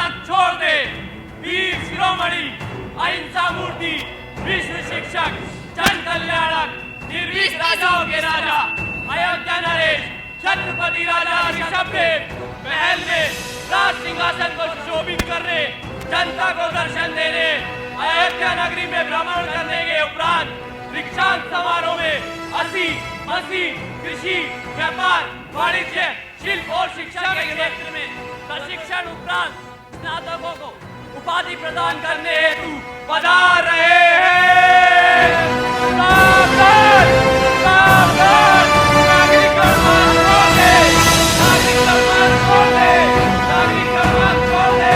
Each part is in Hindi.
हाथ छोड़ दे। वीर शिरोमणि, अहिंसा मूर्ति, विश्व शिक्षक, जन कल्याणक, निर्भीक राजाओं के राजा, अयोध्या नरेश, छत्रपति राजा ऋषभ देव महल में राज सिंहासन को शोभित करने, जनता को दर्शन देने, अयोध्या नगरी में भ्रमण करने के उपरांत दीक्षांत समारोह में 80 कृषि, व्यापार, वाणिज्य, शिल्प और शिक्षा के क्षेत्र में प्रशिक्षण उपरांत स्नातकों को उपाधि प्रदान करने हेतु पधार रहे हैं। सावधान, सावधान, नागरिक सम्मान छोड़ दे, नागरिक सम्मान छोड़ दे, नागरिक सम्मान छोड़ दे।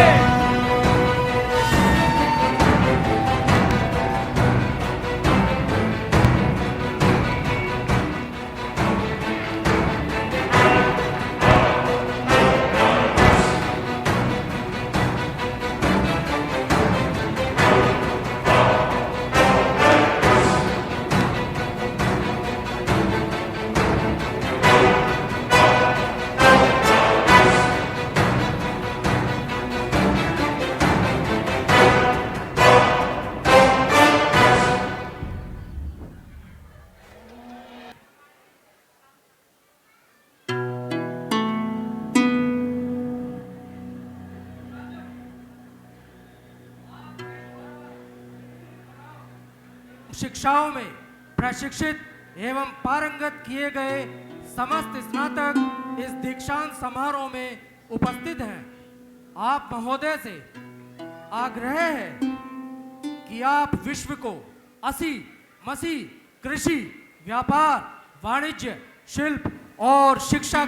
शिक्षाओं में प्रशिक्षित एवं पारंगत किए गए समस्त स्नातक इस दीक्षांत समारोह में उपस्थित हैं। आप महोदय से आग्रह है कि आप विश्व को असी मसी कृषि, व्यापार, वाणिज्य, शिल्प और शिक्षा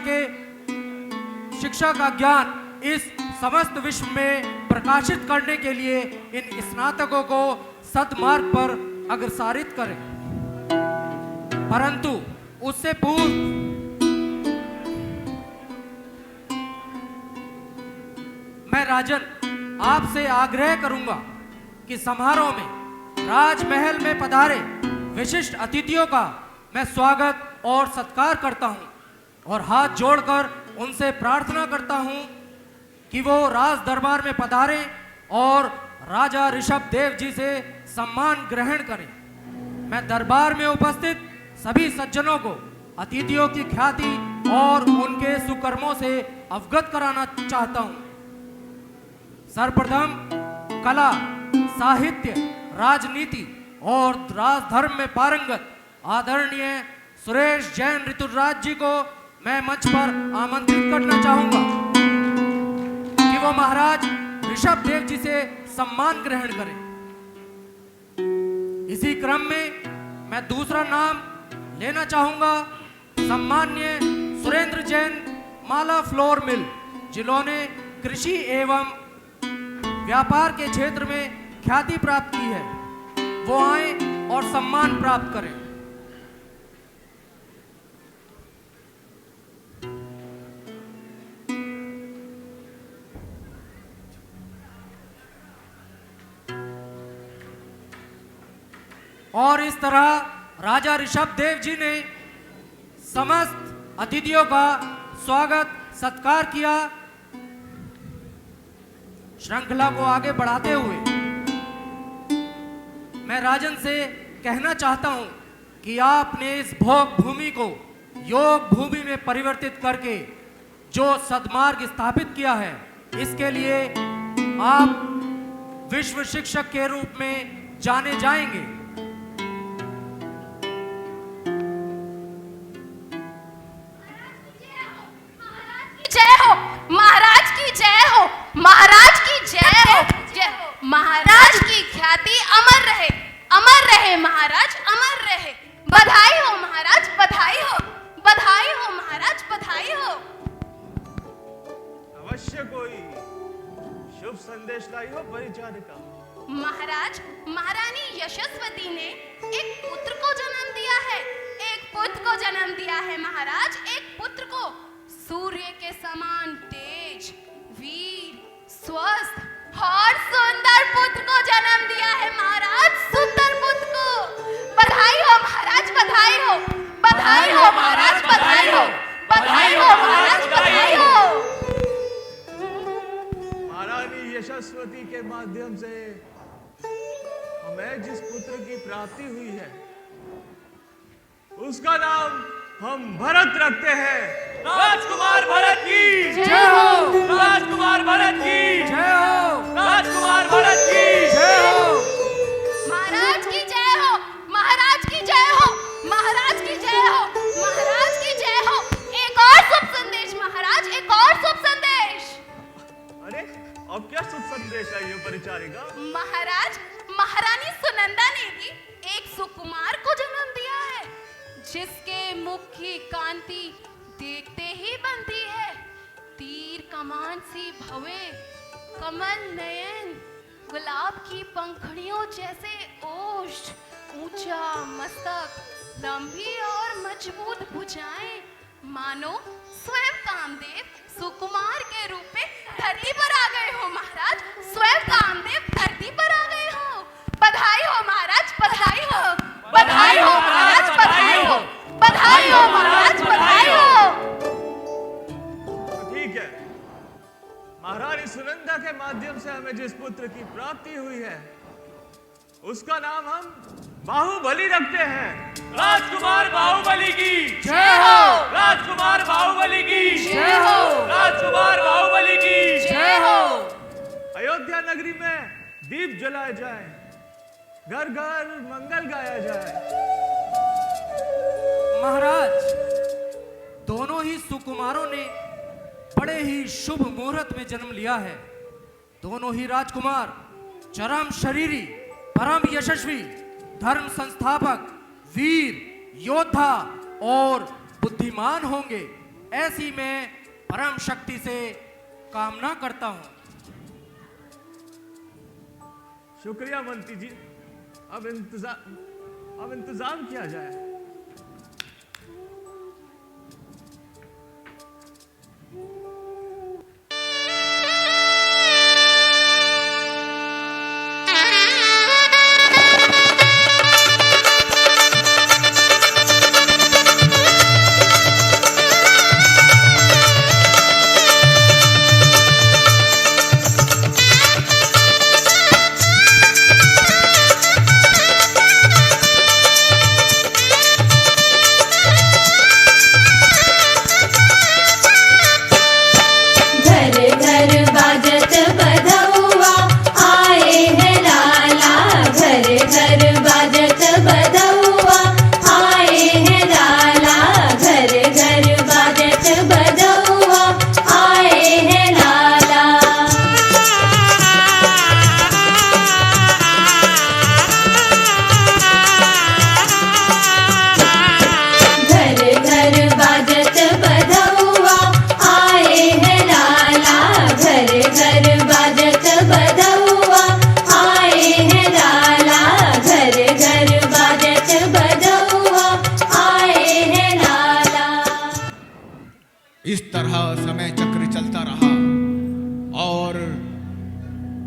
का ज्ञान इस समस्त विश्व में प्रकाशित करने के लिए इन स्नातकों को सद्मार्ग पर अग्रसारित करें। परंतु उससे पूर्व मैं राजन आपसे आग्रह करूंगा कि समारोह में राजमहल में पधारे विशिष्ट अतिथियों का मैं स्वागत और सत्कार करता हूं और हाथ जोड़कर उनसे प्रार्थना करता हूं कि वो राज दरबार में पधारें और राजा ऋषभ देव जी से सम्मान ग्रहण करें। मैं दरबार में उपस्थित सभी सज्जनों को अतिथियों की ख्याति और उनके सुकर्मों से अवगत कराना चाहता हूं। सर्वप्रथम कला, साहित्य, राजनीति और राजधर्म में पारंगत आदरणीय सुरेश जैन ऋतुराज जी को मैं मंच पर आमंत्रित करना चाहूंगा कि वो महाराज ऋषभ देव जी से सम्मान ग्रहण करें। इसी क्रम में मैं दूसरा नाम लेना चाहूंगा सम्मान्य सुरेंद्र जैन माला फ्लोर मिल, जिन्होंने कृषि एवं व्यापार के क्षेत्र में ख्याति प्राप्त की है। वो आए और सम्मान प्राप्त करें। और इस तरह राजा ऋषभ देव जी ने समस्त अतिथियों का स्वागत सत्कार किया। श्रृंखला को आगे बढ़ाते हुए मैं राजन से कहना चाहता हूं कि आपने इस भोग भूमि को योग भूमि में परिवर्तित करके जो सद्मार्ग स्थापित किया है, इसके लिए आप विश्व शिक्षक के रूप में जाने जाएंगे। जय हो महाराज की, जय हो महाराज की, जय हो, जय महाराज की ख्याति अमर रहे, अमर रहे महाराज, अमर रहे। बधाई हो महाराज, बधाई हो, बधाई हो महाराज, बधाई हो। अवश्य कोई शुभ संदेश लाई हो परिचारिका। महाराज, महारानी यशस्वती ने एक पुत्र को जन्म दिया है, एक पुत्र को जन्म दिया है महाराज, एक पुत्र को। सूर्य के समान तेज, वीर, स्वस्थ और सुंदर पुत्र को जन्म दिया है महाराज, सुंदर पुत्र को। बधाई हो महाराज, बधाई हो, बधाई हो महाराज, बधाई हो, बधाई हो महाराज, बधाई हो। महारानी यशस्वती के माध्यम से हमें जिस पुत्र की प्राप्ति हुई है उसका नाम हम भरत रखते हैं। राजकुमार भरत की जय हो, राजकुमार भरत की जय हो, राजकुमार भरत की जय हो। महाराज की जय हो, महाराज की जय हो, महाराज की जय हो, महाराज की जय हो। एक और शुभ संदेश महाराज, एक और शुभ संदेश। अरे अब क्या शुभ संदेश है ये परिचारिका? महाराज, महारानी सुनंदा ने भी एक सुकुमार को जन्म दिया है जिसके मुख की कांति देखते ही बनती है। तीर कमान सी भवे, कमल नयन, गुलाब की पंखुड़ियों जैसे ओष्ठ, ऊंचा मस्तक, लंबी और मजबूत भुजाएं, मानो स्वयं कामदेव सुकुमार के रूप में धरती पर आ गए हो। महाराज, स्वयं कामदेव धरती पर आ गए हो। बधाई हो महाराज, बधाई हो, बधाई हो महाराज, बधाई हो, बधाई हो महाराज, बधाई हो। तो ठीक है, महारानी सुनंदा के माध्यम से हमें जिस पुत्र की प्राप्ति हुई है उसका नाम हम बाहुबली रखते हैं। राजकुमार बाहुबली की जय हो, राजकुमार बाहुबली की जय हो, राजकुमार बाहुबली की जय हो। अयोध्या नगरी में दीप जलाए जाए, घर घर मंगल गाया जाए। महाराज, दोनों ही सुकुमारों ने बड़े ही शुभ मुहूर्त में जन्म लिया है। दोनों ही राजकुमार चरम शरीरी, परम यशस्वी, धर्म संस्थापक, वीर, योद्धा और बुद्धिमान होंगे, ऐसी मैं परम शक्ति से कामना करता हूं। शुक्रिया मंत्री जी, अब इंतजाम किया जाए। इस तरह समय चक्र चलता रहा और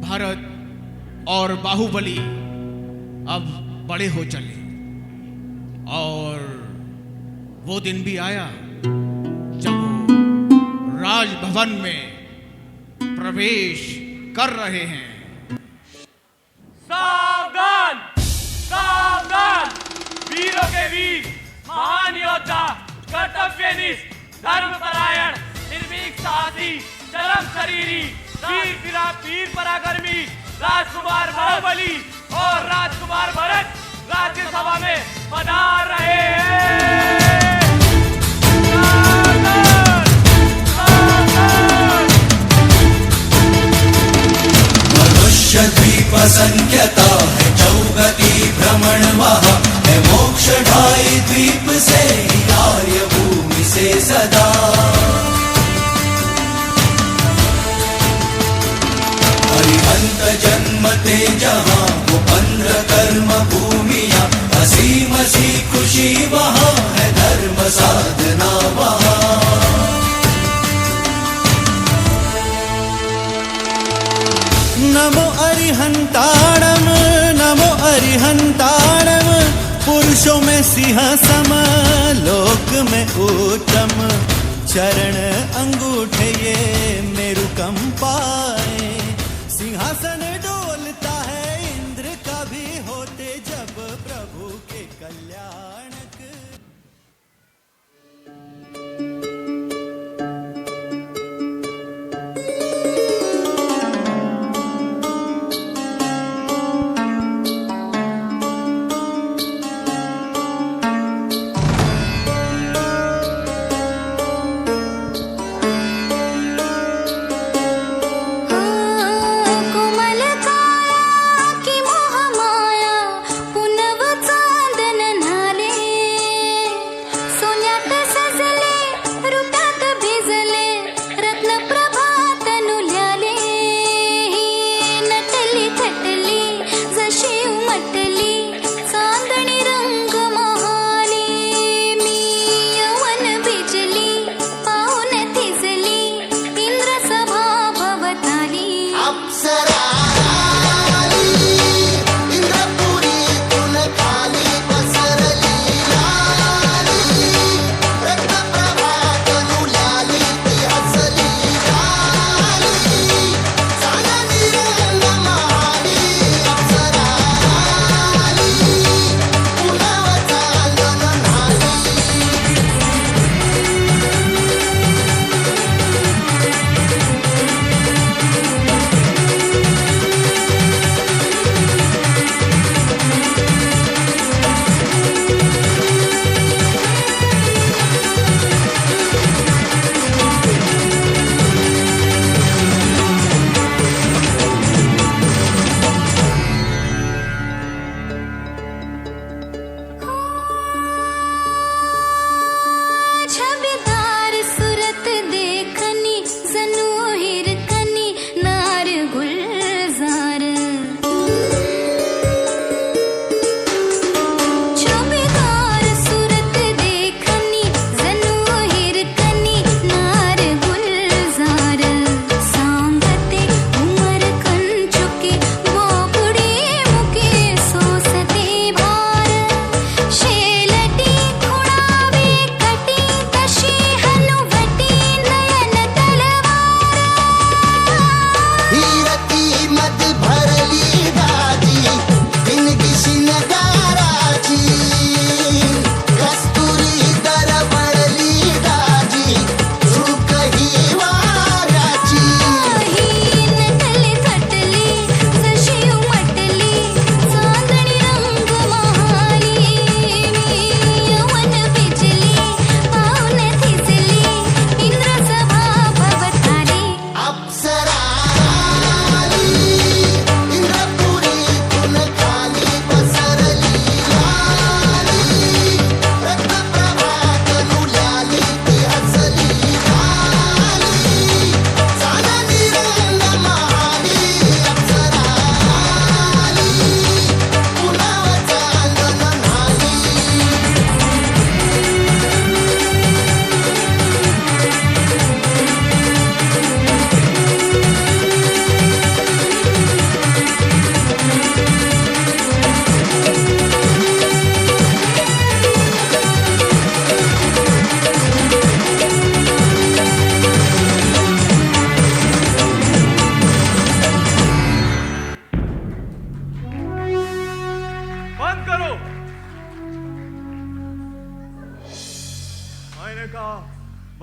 भरत और बाहुबली अब बड़े हो चले और वो दिन भी आया जब वो राजभवन में प्रवेश कर रहे हैं। सावधान, सावधान, वीरों के वीर, महान योद्धा, कर्तव्यनिष्ठ, धर्मपरायण, निर्भीक साहसी, चरम शरीरी, वीर पराक्रमी राजकुमार बाहुबली और राजकुमार भरत राज्यसभा में पधार रहे हैं। सावधान, सावधान। मनुष्य द्वीप संख्यता है चौगति भ्रमण वहाँ है मोक्ष ढाई द्वीप से आर्य भूमि से सदा। हरिहंत जन्मते जहाँ वो 15 कर्म भूमिया, असीम सी खुशी वहाँ है धर्म साधना वहाँ। नमो अरिहंताणम, नमो अरिहंताणम, पुरुषों में सिंह सम, लोक में उत्तम, चरण अंगूठे ये मेरु कंपाए,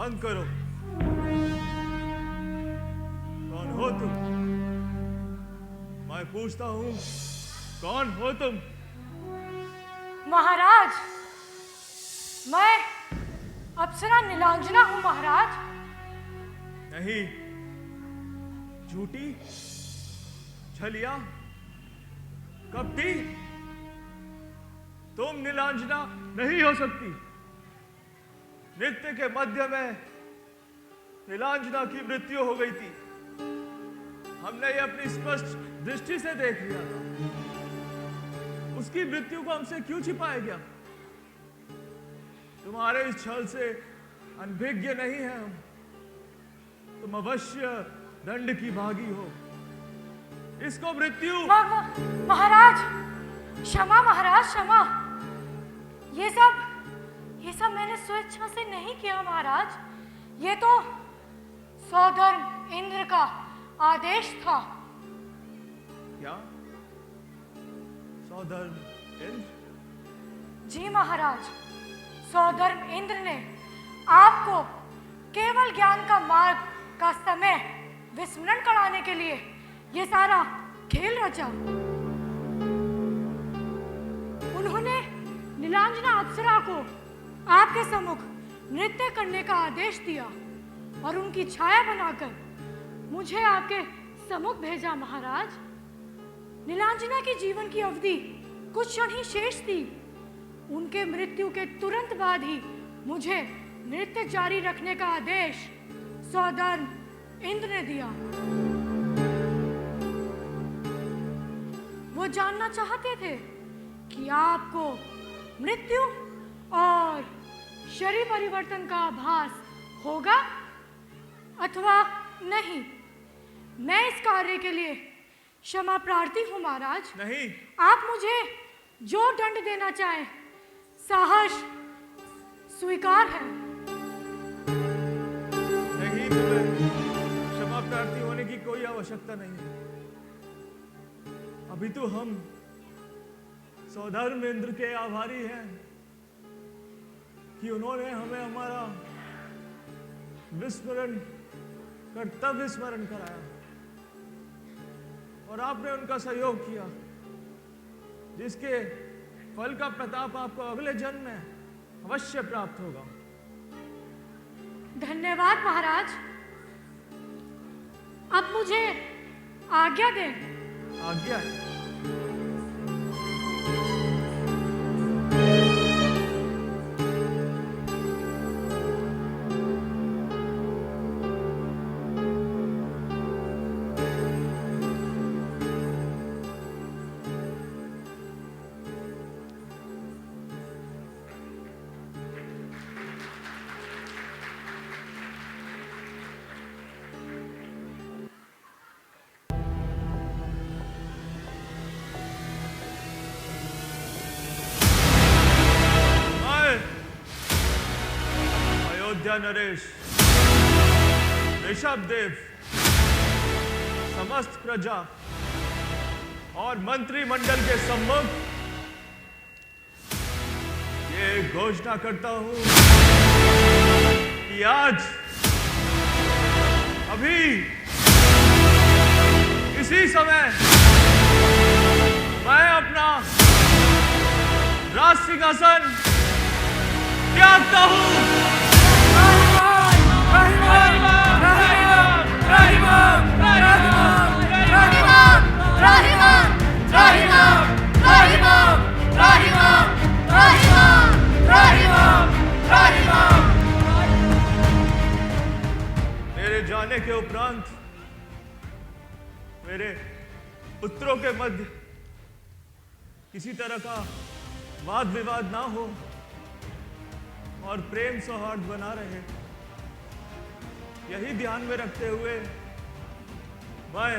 बंद करो। कौन हो तुम? मैं पूछता हूं, कौन हो तुम? महाराज, मैं अप्सरा नीलांजना हूं महाराज। नहीं, झूठी, छलिया, कपटी, तुम नीलांजना नहीं हो सकती। नृत्य के मध्य में नीलांजना की मृत्यु हो गई थी। हमने ये अपनी स्पष्ट दृष्टि से देख लिया था। उसकी मृत्यु को हमसे क्यों छिपाया गया? तुम्हारे इस छल से अनभिज्ञ नहीं है हम। तुम अवश्य दंड की भागी हो। इसको मृत्यु। महाराज क्षमा, महाराज क्षमा। ये सब मैंने स्वेच्छा से नहीं किया महाराज। ये तो सौधर्म इंद्र का आदेश था। क्या? सौधर्म इंद्र? जी महाराज, सौधर्म इंद्र ने आपको केवल ज्ञान का मार्ग का समय विस्मरण कराने के लिए ये सारा खेल रचा। उन्होंने नीलांजना अप्सरा को आपके सम्मुख नृत्य करने का आदेश दिया और उनकी छाया बनाकर मुझे आपके सम्मुख भेजा महाराज। नीलांजना की जीवन की अवधि कुछ क्षण ही शेष थी। उनके मृत्यु के तुरंत बाद ही मुझे नृत्य जारी रखने का आदेश सौधर्म इंद्र ने दिया। वो जानना चाहते थे कि आपको मृत्यु और शरीर परिवर्तन का आभास होगा अथवा नहीं। मैं इस कार्य के लिए क्षमा प्रार्थी हूं महाराज। नहीं। आप मुझे जो दंड देना चाहें साहस स्वीकार है। नहीं, तुम्हें क्षमा प्रार्थी होने की कोई आवश्यकता नहीं है। अभी तो हम सौधर्म इंद्र के आभारी हैं कि उन्होंने हमें हमारा विस्मरण कर्तव्य स्मरण कराया और आपने उनका सहयोग किया, जिसके फल का प्रताप आपको अगले जन्म में अवश्य प्राप्त होगा। धन्यवाद महाराज। अब मुझे आज्ञा दें। आज्ञा? नरेश, ऋषभ देव, समस्त प्रजा और मंत्रिमंडल के सम्मुख ये घोषणा करता हूं कि आज अभी इसी समय मैं अपना राज सिंहासन त्यागता हूं। मेरे जाने के उपरांत मेरे पुत्रों के मध्य किसी तरह का वाद विवाद ना हो और प्रेम सौहार्द बना रहे, यही ध्यान में रखते हुए मैं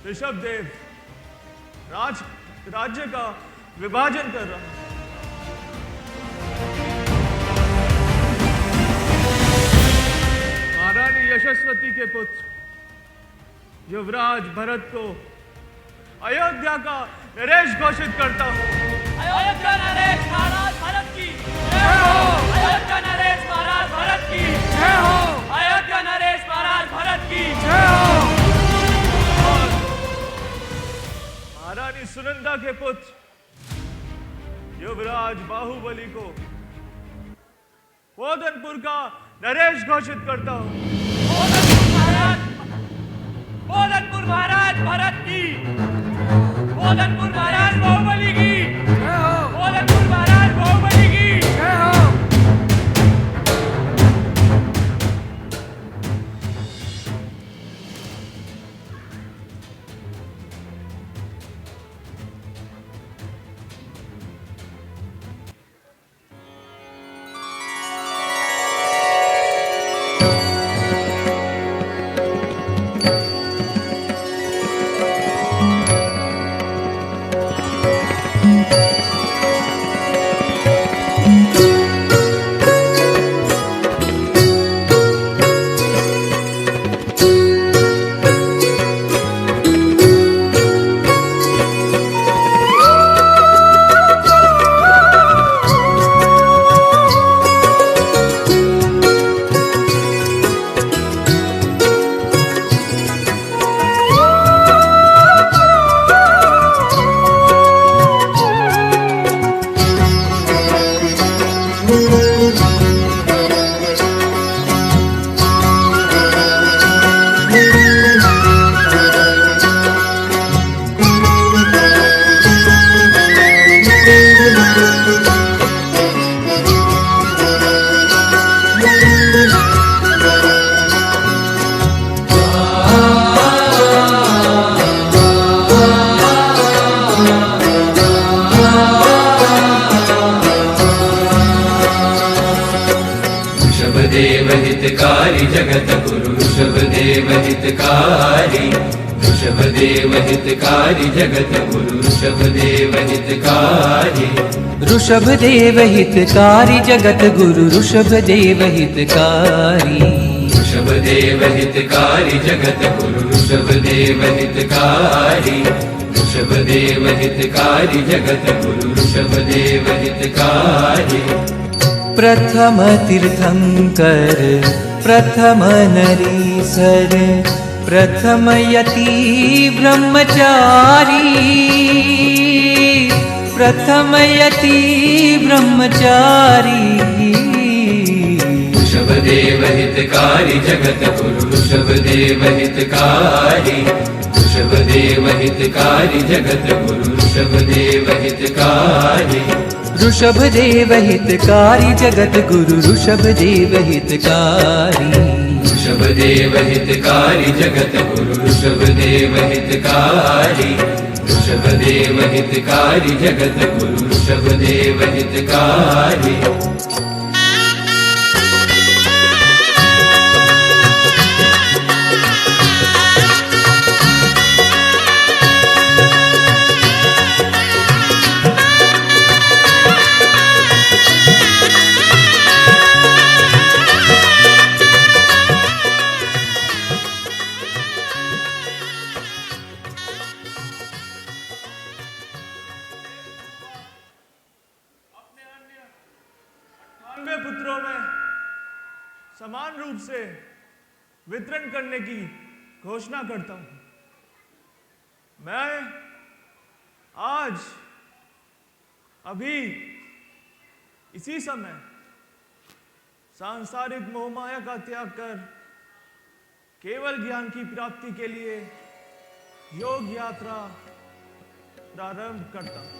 ऋषभ देव राज्य का विभाजन कर रहा हूं। महारानी यशस्वती के पुत्र युवराज भरत को अयोध्या का नरेश घोषित करता हूं। अयोध्या नरेश महाराज भरत की जय हो। अयोध्या नरेश महाराज भरत की जय हो। अयोध्या नरेश महाराज भरत की जय हो। और महारानी सुनंदा के पुत्र युवराज बाहुबली को पोधनपुर का नरेश घोषित करता हूं। पोधनपुर महाराज भरत की, पोधनपुर महाराज बाहुबली की, जय हो। पोधनपुर महाराज बाहुबली की। जय हो। ऋषभदेव हितकारी जगत गुरु ऋषभदेव हितकारी, ऋषभदेव हितकारी जगत गुरु ऋषभदेव हितकारी, ऋषभदेव हितकारी जगत गुरु ऋषभदेव हितकारी, ऋषभदेव हितकारी जगत गुरु ऋषभदेव हितकारी, ऋषभदेव हितकारी जगत गुरु ऋषभदेव हितकारी। प्रथम तीर्थंकर प्रथम नरीसर प्रथम यति ब्रह्मचारी, प्रथम यति ब्रह्मचारी। ऋषभदेव हितकारी जगत गुरु ऋषभदेव हितकारी, ऋषभदेव हितकारी जगत गुरु ऋषभदेव हितकारी, ऋषभदेव हितकारी जगत गुरु ऋषभदेव हितकारी, ऋषभदेव हितकारी जगत गुरु ऋषभदेव हितकारी, ऋषभदेव हितकारी जगत गुरु ऋषभदेव हितकारी। पुत्रों में समान रूप से वितरण करने की घोषणा करता हूं। मैं आज अभी इसी समय सांसारिक मोहमाया का त्याग कर केवल ज्ञान की प्राप्ति के लिए योग यात्रा प्रारंभ करता हूं।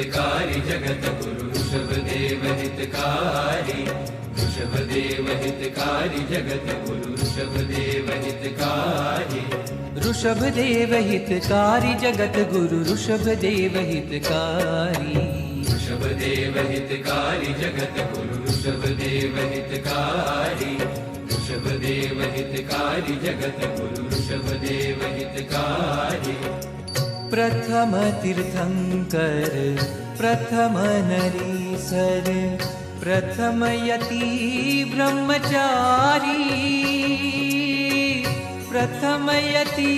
हितकारी जगत गुरु ऋषभदेव हितकारी ऋषभदेव हितकारी जगत गुरु ऋषभदेव हितकारी ऋषभदेव हितकारी जगत गुरु ऋषभदेव हितकारी ऋषभदेव हितकारी जगत गुरु ऋषभदेव हितकारी ऋषभदेव हितकारी जगत गुरु ऋषभदेव हितकारी प्रथम तीर्थंकर प्रथम नरीसर प्रथम यति ब्रह्मचारी प्रथम यति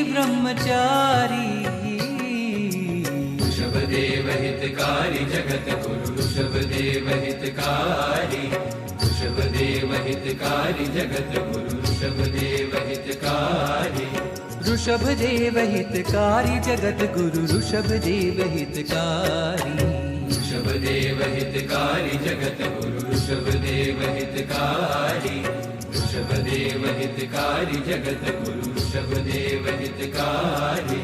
ब्रह्मचारी ऋषभदेव हितकारी जगत गुरु ऋषभदेव हितकारी ऋषभदेव हितकारी जगत गुरु ऋषभदेव हितकारी ऋषभदेव हितकारी जगत गुरु ऋषभदेव हितकारी ऋषभदेव हितकारी जगत गुरु ऋषभदेव हितकारी ऋषभदेव हितकारी जगत गुरु ऋषभदेव हितकारी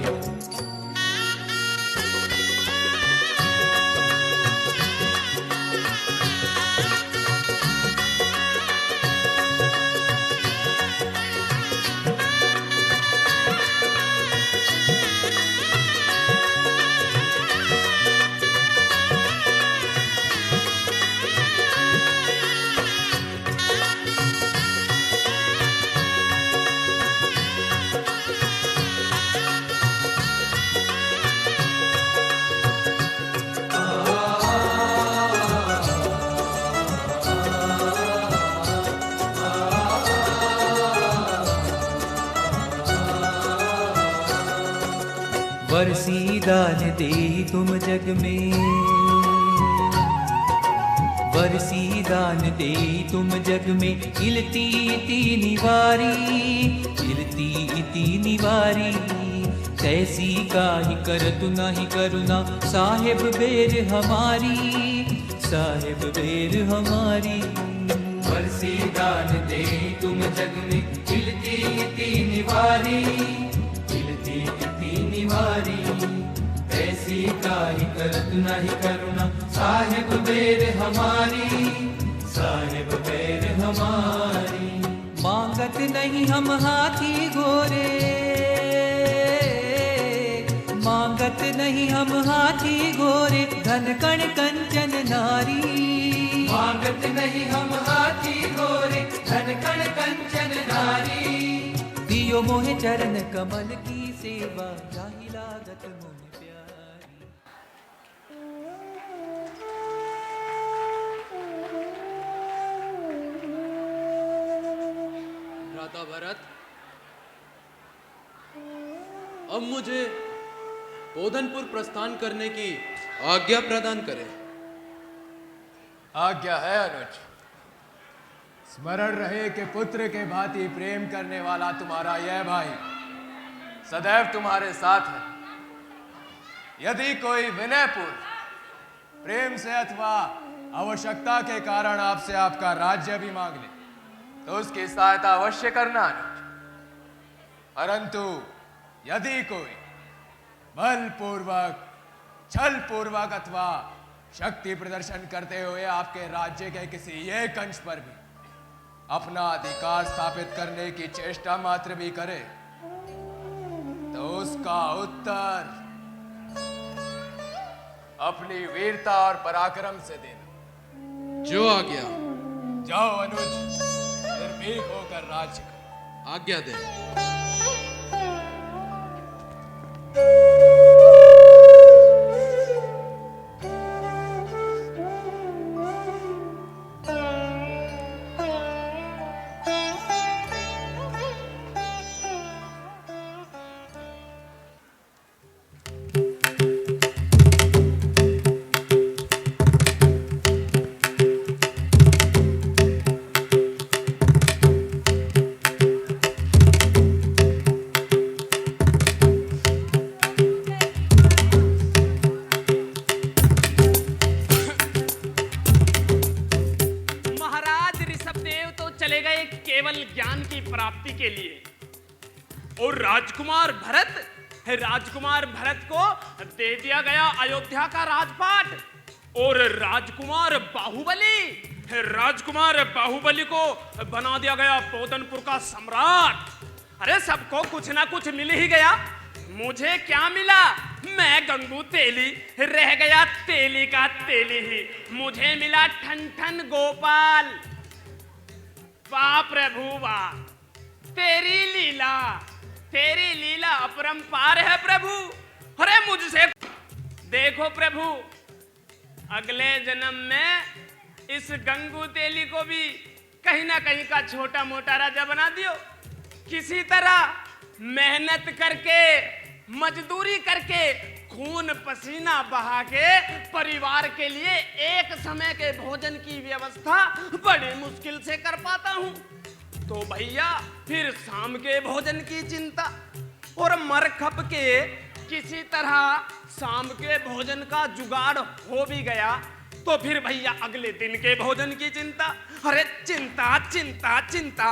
वर्षी दान दे तुम जग में वर्षी दान दे तुम जग में इलती इति निवारी इलती इति निवारी कैसी काहि करतु नाही करुणा साहेब बेर हमारी साहेब बेर हमारी वर्षी दान दे तुम जग में इलती इति निवारी इलती इति निवारी ऐसी काहि करत नहीं करुणा साहेब बेर हमारी साहेब बेर हमारी मांगत नहीं हम हाथी घोड़े मांगत नहीं हम हाथी घोड़े धन कण कंचन नारी मांगत नहीं हम हाथी घोड़े धन कण कंचन नारी दियो मोहे चरण कमल की सेवा जाहि लागत मोहे प्यारी। भ्राता भरत, अब मुझे बोधनपुर प्रस्थान करने की आज्ञा प्रदान करें। आज्ञा है अनुज। स्मरण रहे कि पुत्र के भांति प्रेम करने वाला तुम्हारा यह भाई सदैव तुम्हारे साथ है। यदि कोई विनयपूर्व प्रेम से अथवा आवश्यकता के कारण आपसे आपका राज्य भी मांग ले तो उसकी सहायता अवश्य करना अनुज। परंतु यदि कोई बलपूर्वक छल पूर्वक अथवा शक्ति प्रदर्शन करते हुए आपके राज्य के किसी एक अंश पर भी अपना अधिकार स्थापित करने की चेष्टा मात्र भी करे तो उसका उत्तर अपनी वीरता और पराक्रम से देना। जो आज्ञा। जाओ अनुज, निर्भीक होकर राज्य करो। आज्ञा दे। केवल ज्ञान की प्राप्ति के लिए और राजकुमार भरत राजकुमार भरत को दे दिया गया अयोध्या का राजपाट, और राजकुमार बाहुबली को बना दिया गया पोतनपुर का सम्राट। अरे सबको कुछ ना कुछ मिल ही गया। मुझे क्या मिला? मैं गंगू तेली रह गया, तेली का तेली ही। मुझे मिला ठन ठन गोपाल। वाह प्रभु वाह, तेरी लीला अपरंपार है प्रभु। अरे मुझसे देखो प्रभु, अगले जन्म में इस गंगू तेली को भी कहीं ना कहीं का छोटा मोटा राजा बना दियो। किसी तरह मेहनत करके, मजदूरी करके, खून पसीना बहा के परिवार के लिए एक समय के भोजन की व्यवस्था बड़ी मुश्किल से कर पाता हूँ। तो भैया फिर शाम के भोजन की चिंता, और मर खप के किसी तरह शाम के भोजन का जुगाड़ हो भी गया तो फिर भैया अगले दिन के भोजन की चिंता। अरे चिंता चिंता चिंता,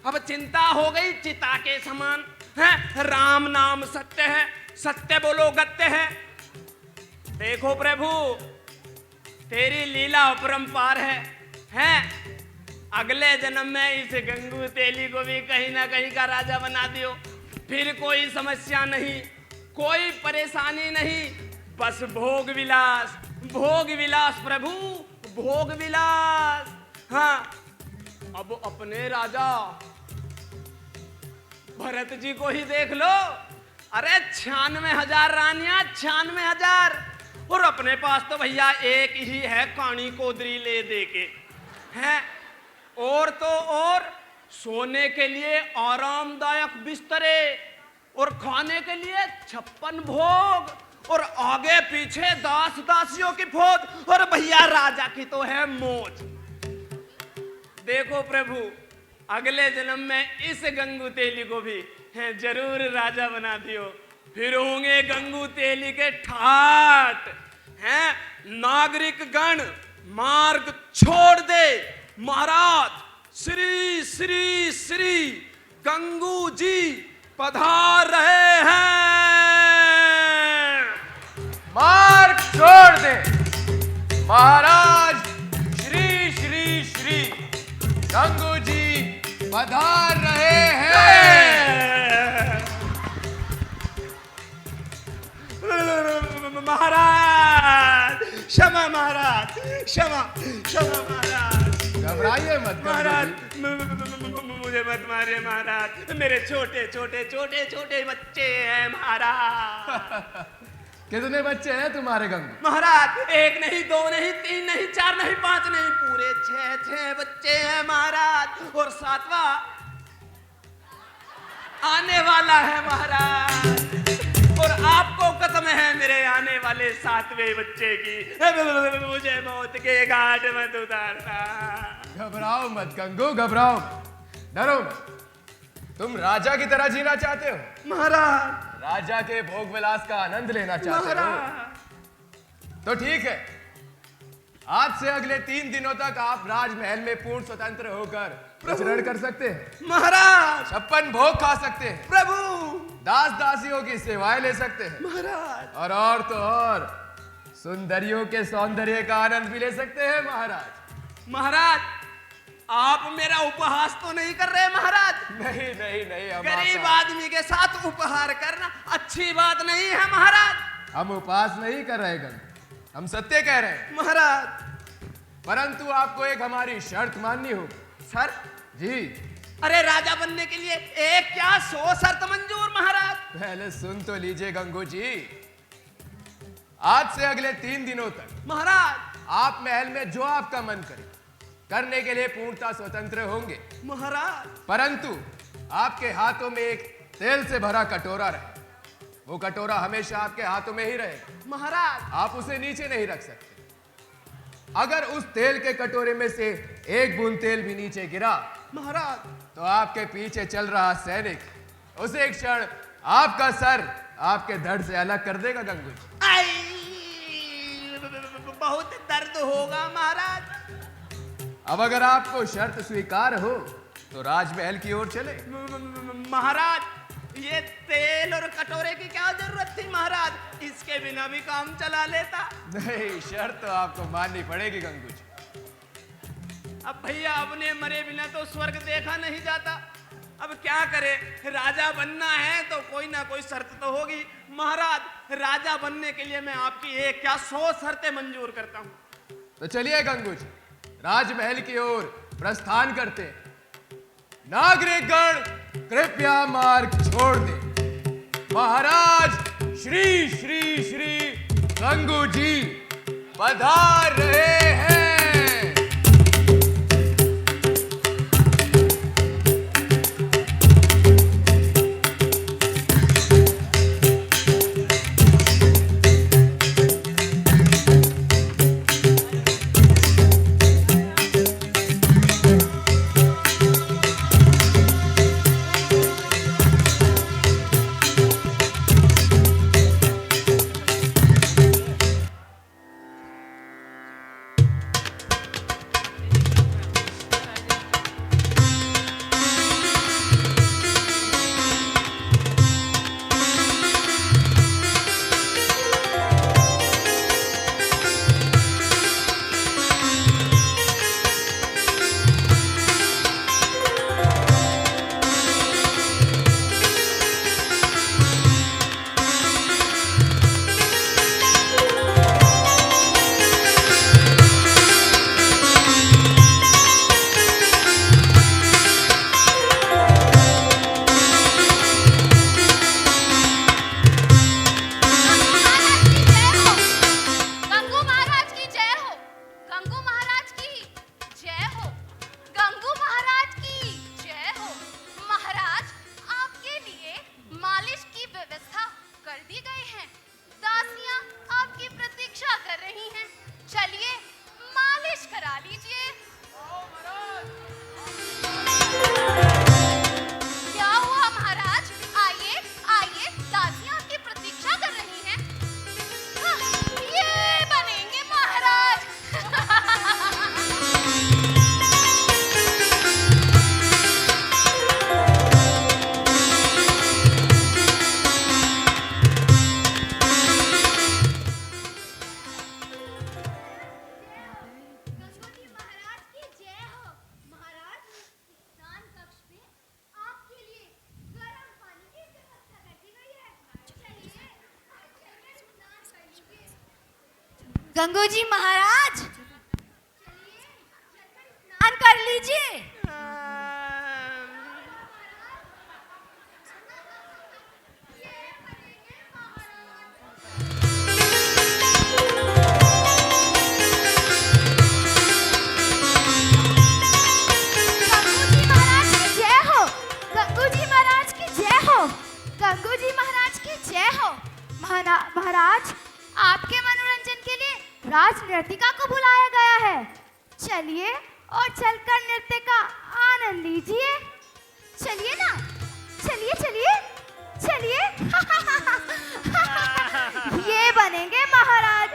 अब चिंता हो गई चिता के समान है। राम नाम सत्य है, सत्य बोलो गत्य है। देखो प्रभु, तेरी लीला अपरंपार है। अगले जन्म में इस गंगू तेली को भी कहीं ना कहीं का राजा बना दियो। फिर कोई समस्या नहीं, कोई परेशानी नहीं, बस भोग विलास, भोग विलास प्रभु, भोग विलास। हाँ, अब अपने राजा भरत जी को ही देख लो। अरे 96,000 रानियां, 96,000, और अपने पास तो भैया एक ही है काणी कोदरी ले दे के हैं। और तो और सोने के लिए आरामदायक बिस्तरे, और खाने के लिए 56 भोग, और आगे पीछे दास दासियों की फौज, और भैया राजा की तो है मौज। देखो प्रभु, अगले जन्म में इस गंगू तेली को भी है जरूर राजा बना दियो। फिर होंगे गंगू तेली के ठाट हैं। नागरिक गण मार्ग छोड़ दे, महाराज श्री श्री श्री गंगू जी पधार रहे हैं। मार्ग छोड़ दे, महाराज श्री श्री श्री गंगू जी पधार रहे हैं। महाराज क्षमा, महाराज क्षमा, क्षमा महाराज। घबराइए मत महाराज, मुझे मत मारिए महाराज, मेरे छोटे छोटे छोटे छोटे बच्चे हैं महाराज। कितने बच्चे हैं तुम्हारे गंगू? महाराज 1 नहीं, 2 नहीं, 3 नहीं, 4 नहीं, 5 नहीं, पूरे 6 बच्चे हैं महाराज, और 7वां आने वाला है महाराज। और आपको कसम है मेरे आने वाले 7वें बच्चे की, मुझे मौत के घाट मत उतारना। घबराओ मत गंगू, घबराओ, डरो मत। तुम राजा की तरह जीना चाहते हो महाराज? राजा के भोग विलास का आनंद लेना चाहते हो तो ठीक है। आज से अगले 3 दिनों तक आप राजमहल में पूर्ण स्वतंत्र होकर विचरण कर सकते हैं महाराज। 56 भोग खा सकते हैं प्रभु। दास दासियों की सेवाएं ले सकते हैं महाराज। और तो और सुंदरियों के सौंदर्य का आनंद भी ले सकते हैं महाराज। महाराज आप मेरा उपहास तो नहीं कर रहे महाराज? नहीं नहीं नहीं, गरीब आदमी के साथ उपहार करना अच्छी बात नहीं है महाराज। हम उपहास नहीं कर रहे गंगू, हम सत्य कह रहे हैं महाराज। परंतु आपको एक हमारी शर्त माननी होगी। शर्त? जी। अरे राजा बनने के लिए एक क्या 100 शर्त मंजूर महाराज। पहले सुन तो लीजिए गंगू जी। आज से अगले 3 दिनों तक महाराज आप महल में जो आपका मन करे करने के लिए पूर्णतः स्वतंत्र होंगे महाराज। परंतु आपके हाथों में एक तेल से भरा कटोरा रहे। वो कटोरा हमेशा आपके हाथों में ही रहेगा महाराज। आप उसे नीचे नहीं रख सकते। अगर उस तेल के कटोरे में से एक बूंद तेल भी नीचे गिरा महाराज तो आपके पीछे चल रहा सैनिक उसे एक क्षण आपका सर आपके धड़ से अलग कर देगा गंगू जी। बहुत दर्द होगा महाराज। अब अगर आपको शर्त स्वीकार हो तो राजमहल की ओर चले। महाराज ये तेल और कटोरे की क्या जरूरत थी महाराज? इसके बिना भी काम चला लेता। नहीं, शर्त तो आपको माननी पड़ेगी गंगूजी। अब भैया अपने मरे बिना तो स्वर्ग देखा नहीं जाता। अब क्या करे, राजा बनना है तो कोई ना कोई शर्त तो होगी। महाराज, राजा बनने के लिए मैं आपकी एक क्या 100 शर्तें मंजूर करता हूँ। तो चलिए गंगूजी, राजमहल की ओर प्रस्थान करते हैं। नागरिकगण कृपया मार्ग छोड़ दे। महाराज श्री श्री श्री गंगूजी पधार रहे हैं। गंगूजी महाराज स्नान कर लीजिए। महाराज, आपके मनोरंजन के लिए राज नर्तिका को बुलाया गया है। चलिए और चलकर नृत्य का आनंद लीजिए। चलिए ना, चलिए चलिए चलिए। ये बनेंगे महाराज।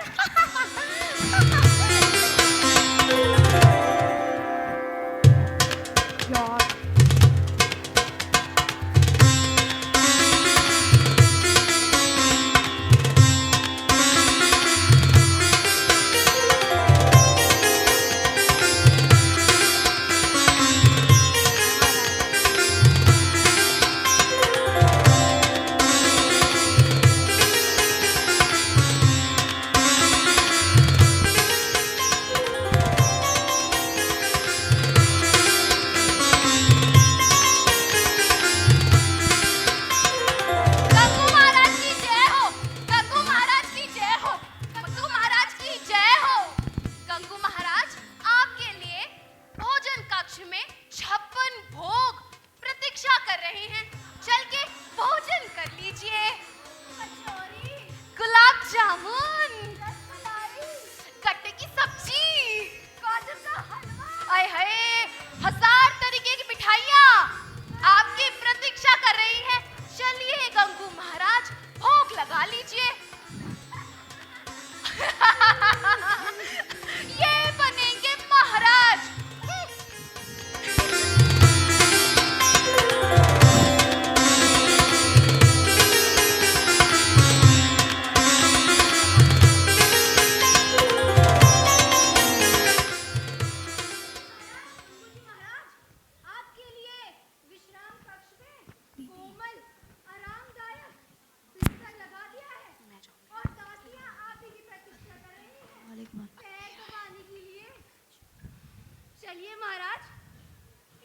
चलिए महाराज,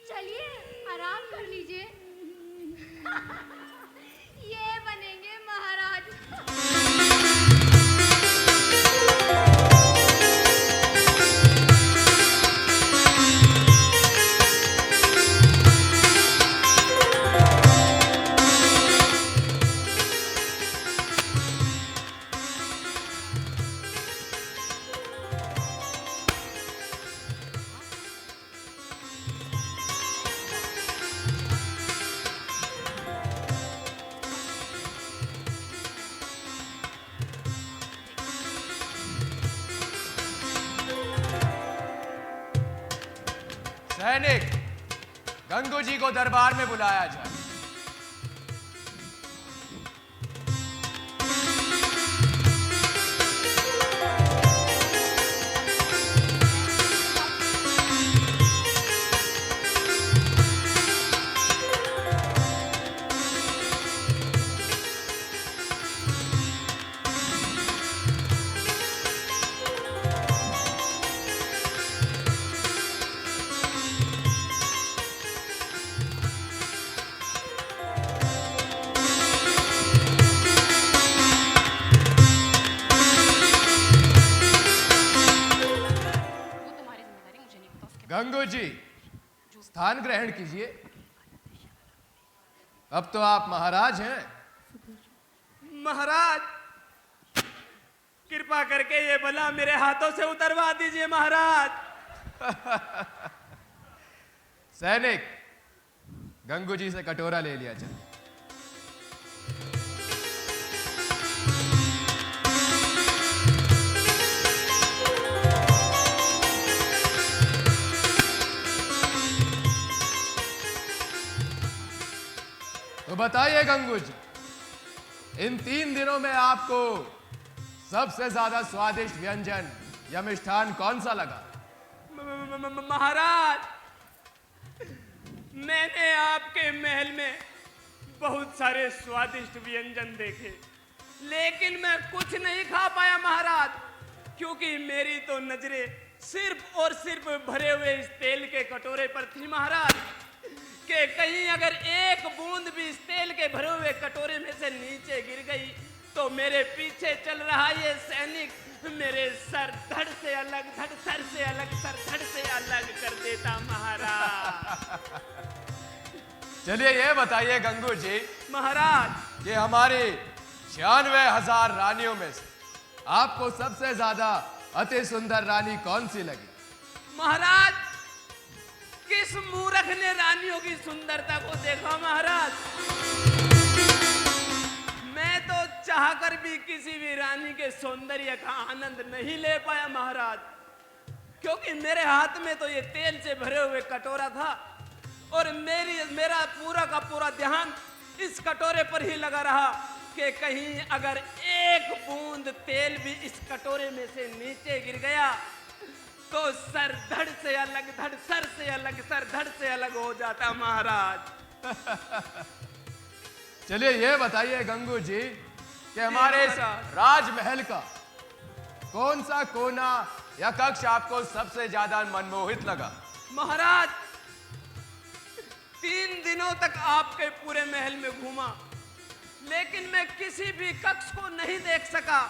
चलिए आराम कर लीजिए। ये बनेंगे महाराज। सैनिक, गंगू जी को दरबार में बुलाया जाए। गंगू जी, स्थान ग्रहण कीजिए। अब तो आप महाराज हैं। महाराज, कृपा करके ये बला मेरे हाथों से उतरवा दीजिए महाराज। सैनिक, गंगू जी से कटोरा ले लिया जाए। तो बताइए गंगू जी, इन 3 दिनों में आपको सबसे ज्यादा स्वादिष्ट व्यंजन या मिष्ठान कौन सा लगा? महाराज, मैंने आपके महल में बहुत सारे स्वादिष्ट व्यंजन देखे, लेकिन मैं कुछ नहीं खा पाया महाराज, क्योंकि मेरी तो नजरें सिर्फ और सिर्फ भरे हुए इस तेल के कटोरे पर थी महाराज, कि कहीं अगर एक बूंद भी इस तेल के भरे हुए कटोरे में से नीचे गिर गई तो मेरे पीछे चल रहा ये सैनिक मेरे सर धड़ से अलग, धड़ सर से अलग, सर धड़ से अलग कर देता महाराज। चलिए ये बताइए गंगू जी महाराज, कि हमारी 96,000 रानियों में से आपको सबसे ज्यादा अति सुंदर रानी कौन सी लगी? महाराज, किस मूर्ख ने रानियों की सुंदरता को देखा महाराज? मैं तो चाहकर भी किसी भी रानी के सौंदर्य का आनंद नहीं ले पाया महाराज, क्योंकि मेरे हाथ में तो ये तेल से भरे हुए कटोरा था और मेरा पूरा का पूरा ध्यान इस कटोरे पर ही लगा रहा कि कहीं अगर एक बूंद तेल भी इस कटोरे में से नीचे गिर गया तो सर धड़ से अलग, धड़ सर से अलग, सर धड़ से अलग हो जाता महाराज। चलिए ये बताइए गंगू जी कि हमारे इस राजमहल का कौन सा कोना या कक्ष आपको सबसे ज्यादा मनमोहित लगा? महाराज, 3 दिनों तक आपके पूरे महल में घूमा, लेकिन मैं किसी भी कक्ष को नहीं देख सका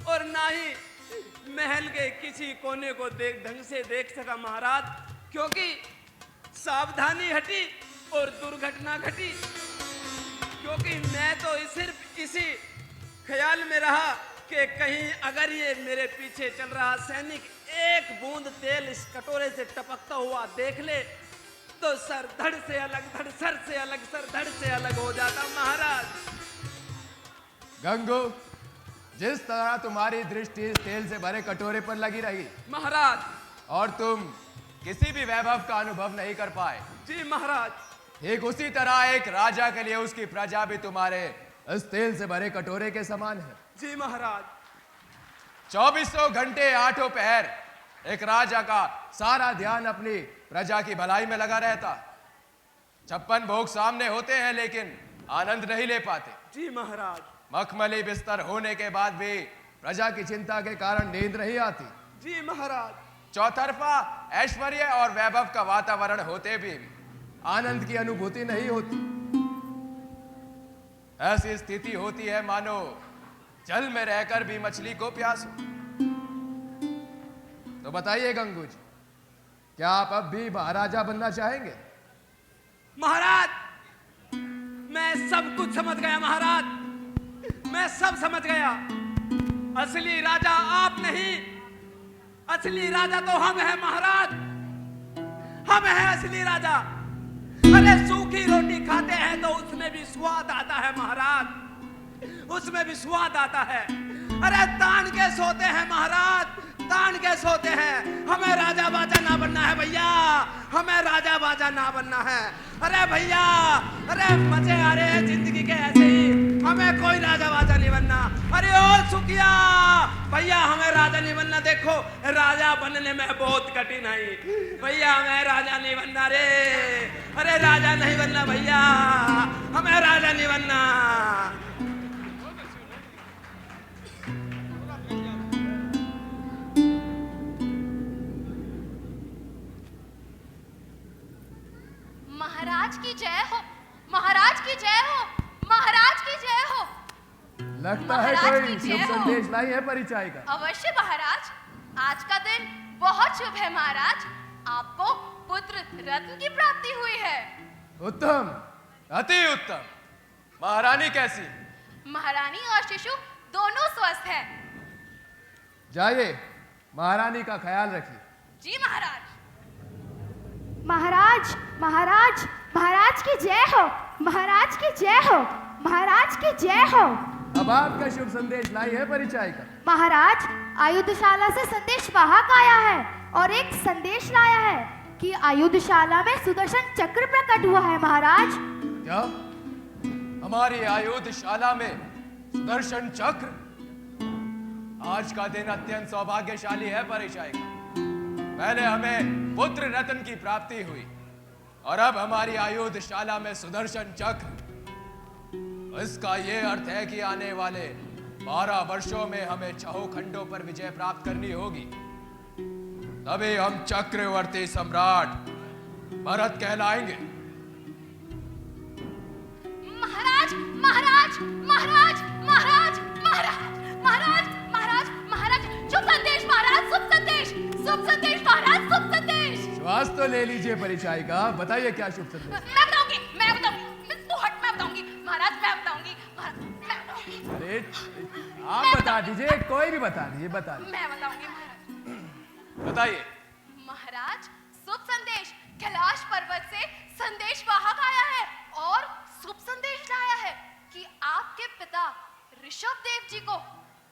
और ना ही महल के किसी कोने को ढंग से देख सका महाराज, क्योंकि सावधानी हटी और दुर्घटना घटी। क्योंकि मैं तो सिर्फ इसी ख्याल में रहा कि कहीं अगर ये मेरे पीछे चल रहा सैनिक एक बूंद तेल इस कटोरे से टपकता हुआ देख ले तो सर धड़ से अलग, धड़ सर से अलग, सर धड़ से अलग हो जाता महाराज। गंगू, जिस तरह तुम्हारी दृष्टि इस तेल से भरे कटोरे पर लगी रही महाराज, और तुम किसी भी वैभव का अनुभव नहीं कर पाए, जी महाराज, ठीक उसी तरह एक राजा के लिए उसकी प्रजा भी तुम्हारे इस तेल से भरे कटोरे के समान है। जी महाराज। 2400 घंटे 8 पहर एक राजा का सारा ध्यान अपनी प्रजा की भलाई में लगा रहता। 56 भोग सामने होते हैं लेकिन आनंद नहीं ले पाते। जी महाराज। मखमली बिस्तर होने के बाद भी प्रजा की चिंता के कारण नींद नहीं आती। जी महाराज। चौतरफा ऐश्वर्य और वैभव का वातावरण होते भी आनंद की अनुभूति नहीं होती। ऐसी स्थिति होती है मानो जल में रहकर भी मछली को प्यास हो। तो बताइए गंगू जी, क्या आप अब भी महाराजा बनना चाहेंगे? महाराज, मैं सब कुछ समझ गया महाराज, मैं सब समझ गया। असली राजा आप नहीं, असली राजा तो हम हैं महाराज, हम हैं असली राजा। अरे सूखी रोटी खाते हैं तो उसमें भी स्वाद आता है महाराज, उसमें भी स्वाद आता है। अरे तान के सोते हैं महाराज, तान के सोते हैं। हमें राजा बाजा ना बनना है भैया, हमें राजा बाजा ना बनना है। अरे भैया, अरे मजे आ रहे हैं जिंदगी के ऐसे ही, हमें कोई राजा बाजा नहीं बनना। अरे ओ सुखिया भैया, हमें राजा नहीं बनना। देखो राजा बनने में बहुत कठिनाई भैया, हमें राजा नहीं बनना रे। अरे राजा नहीं बनना भैया, हमें राजा नहीं बनना। महाराज की जय हो, महाराज की जय हो, महाराज की जय हो। लगता है महाराज कोई की शुभ जय हो। संदेश लाई है परिचायिका का। अवश्य महाराज, आज का दिन बहुत शुभ है महाराज, आपको पुत्र रत्न की प्राप्ति हुई है। उत्तम, अति उत्तम। महारानी कैसी? महारानी और शिशु दोनों स्वस्थ हैं। जाइए, महारानी का ख्याल रखिए। जी महाराज। महाराज, महाराज, महाराज की जय हो, महाराज की जय हो, महाराज की जय हो। अब आपका शुभ संदेश लाई है परिचायिका। महाराज, आयुधशाला से संदेश वाहक आया है और एक संदेश लाया है कि आयुधशाला में सुदर्शन चक्र प्रकट हुआ है महाराज। क्या हमारी आयुधशाला में सुदर्शन चक्र? आज का दिन अत्यंत सौभाग्यशाली है परिचायिका। पहले हमें पुत्र रत्न की प्राप्ति हुई और अब हमारी आयुधशाला में सुदर्शन चक्र। इसका यह अर्थ है कि आने वाले 12 वर्षों में हमें 6 खंडों पर विजय प्राप्त करनी होगी, तभी हम चक्रवर्ती सम्राट भरत कहलाएंगे। महाराज, महाराज, महाराज, महाराज, महाराज, महाराज, महाराज, महाराज, शुभ संदेश महाराज, शुभ संदेश, शुभ संदेश महाराज, शुभ संदेश। श्वास तो ले लीजिए परिचायिका, बताइए क्या शुभ संदेश? मैं बताऊंगी, मैं बताऊंगी, तू हट, मैं बताऊंगी महाराज, मैं बताऊंगी, मैं बताऊंगी। अरे आप बता दीजिए, कोई भी बता दीजिए, बता दीजिए। मैं बताऊंगी महाराज। बताइए। महाराज, शुभ संदेश कैलाश पर्वत से संदेश वाहक आया है और शुभ संदेश लाया है कि आपके पिता ऋषभ देव जी को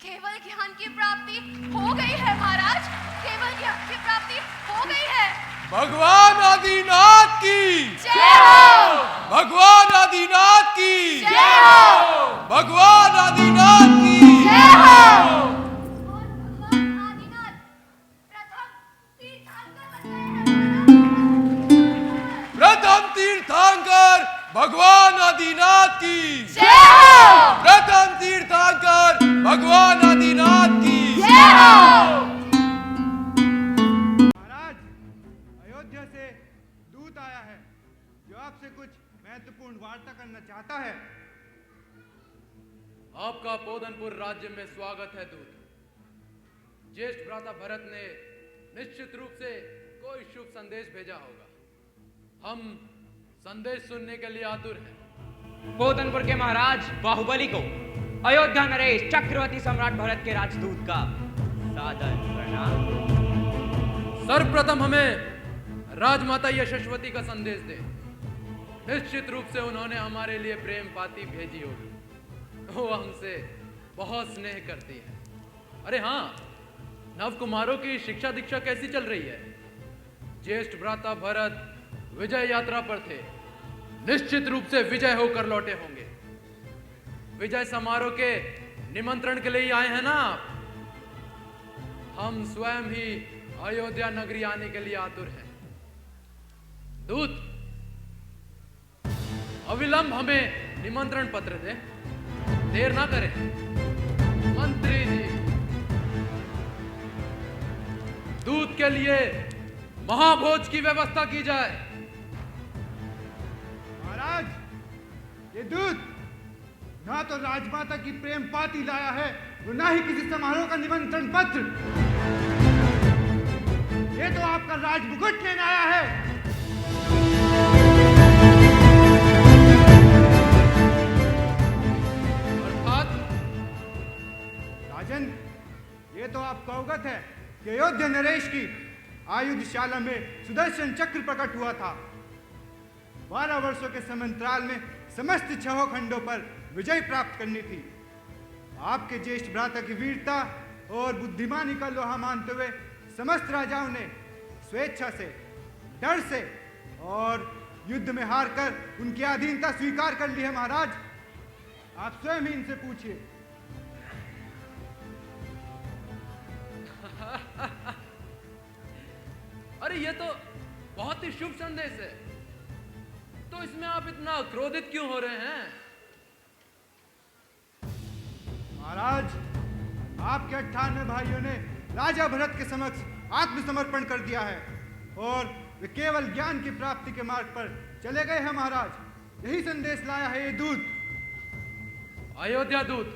केवल ज्ञान की प्राप्ति हो गई है महाराज, केवल ज्ञान की प्राप्ति हो गई है। भगवान आदिनाथ की जय हो, भगवान आदिनाथ की जय हो, भगवान आदिनाथ की जय हो। प्रथम तीर्थंकर भगवान आदिनाथ की जय हो, प्रथम तीर्थंकर भगवान आदिनाथ की जय हो। महाराज, अयोध्या से दूत आया है जो आपसे कुछ महत्वपूर्ण वार्ता करना चाहता है। आपका पोदनपुर राज्य में स्वागत है दूत। ज्येष्ठ भ्राता भरत ने निश्चित रूप से कोई शुभ संदेश भेजा होगा। हम संदेश सुनने के लिए आतुर हैं। पोदनपुर के महाराज बाहुबली को अयोध्या नरेश चक्रवर्ती सम्राट भरत के राजदूत का सादर प्रणाम। सर्वप्रथम हमें राजमाता यशस्वती का संदेश दे। निश्चित रूप से उन्होंने हमारे लिए प्रेम पाती भेजी होगी। वो हमसे बहुत स्नेह करती है। अरे हाँ, नव कुमारों की शिक्षा दीक्षा कैसी चल रही है? ज्येष्ठ भ्राता भरत विजय यात्रा पर थे, निश्चित रूप से विजय होकर लौटे होंगे। विजय समारोह के निमंत्रण के लिए आए हैं ना आप? हम स्वयं ही अयोध्या नगरी आने के लिए आतुर हैं। दूत, अविलंब हमें निमंत्रण पत्र दे, देर ना करें। मंत्री जी, दूत के लिए महाभोज की व्यवस्था की जाए। महाराज, ये दूत ना तो राजमाता की प्रेम पाती लाया है और ना ही किसी समारोह का निमंत्रण पत्र। ये तो आपका राज मुकुट लेने आया है। अर्थात राजन, ये तो आपको अवगत है कि अयोध्या नरेश की आयुधशाला में सुदर्शन चक्र प्रकट हुआ था। 12 वर्षों के समंतराल में समस्त 6 खंडों पर विजय प्राप्त करनी थी। आपके ज्येष्ठ भ्राता की वीरता और बुद्धिमानी का लोहा मानते हुए समस्त राजाओं ने स्वेच्छा से, डर से और युद्ध में हारकर उनकी अधीनता स्वीकार कर ली है। महाराज, आप स्वयं ही इनसे पूछिए। अरे ये तो बहुत ही शुभ संदेश है, तो इसमें आप इतना क्रोधित क्यों हो रहे हैं? महाराज, आपके 98 भाइयों ने राजा भरत के समक्ष आत्मसमर्पण कर दिया है और वे केवल ज्ञान की प्राप्ति के मार्ग पर चले गए हैं। महाराज, यही संदेश लाया है ये दूत। अयोध्या दूत,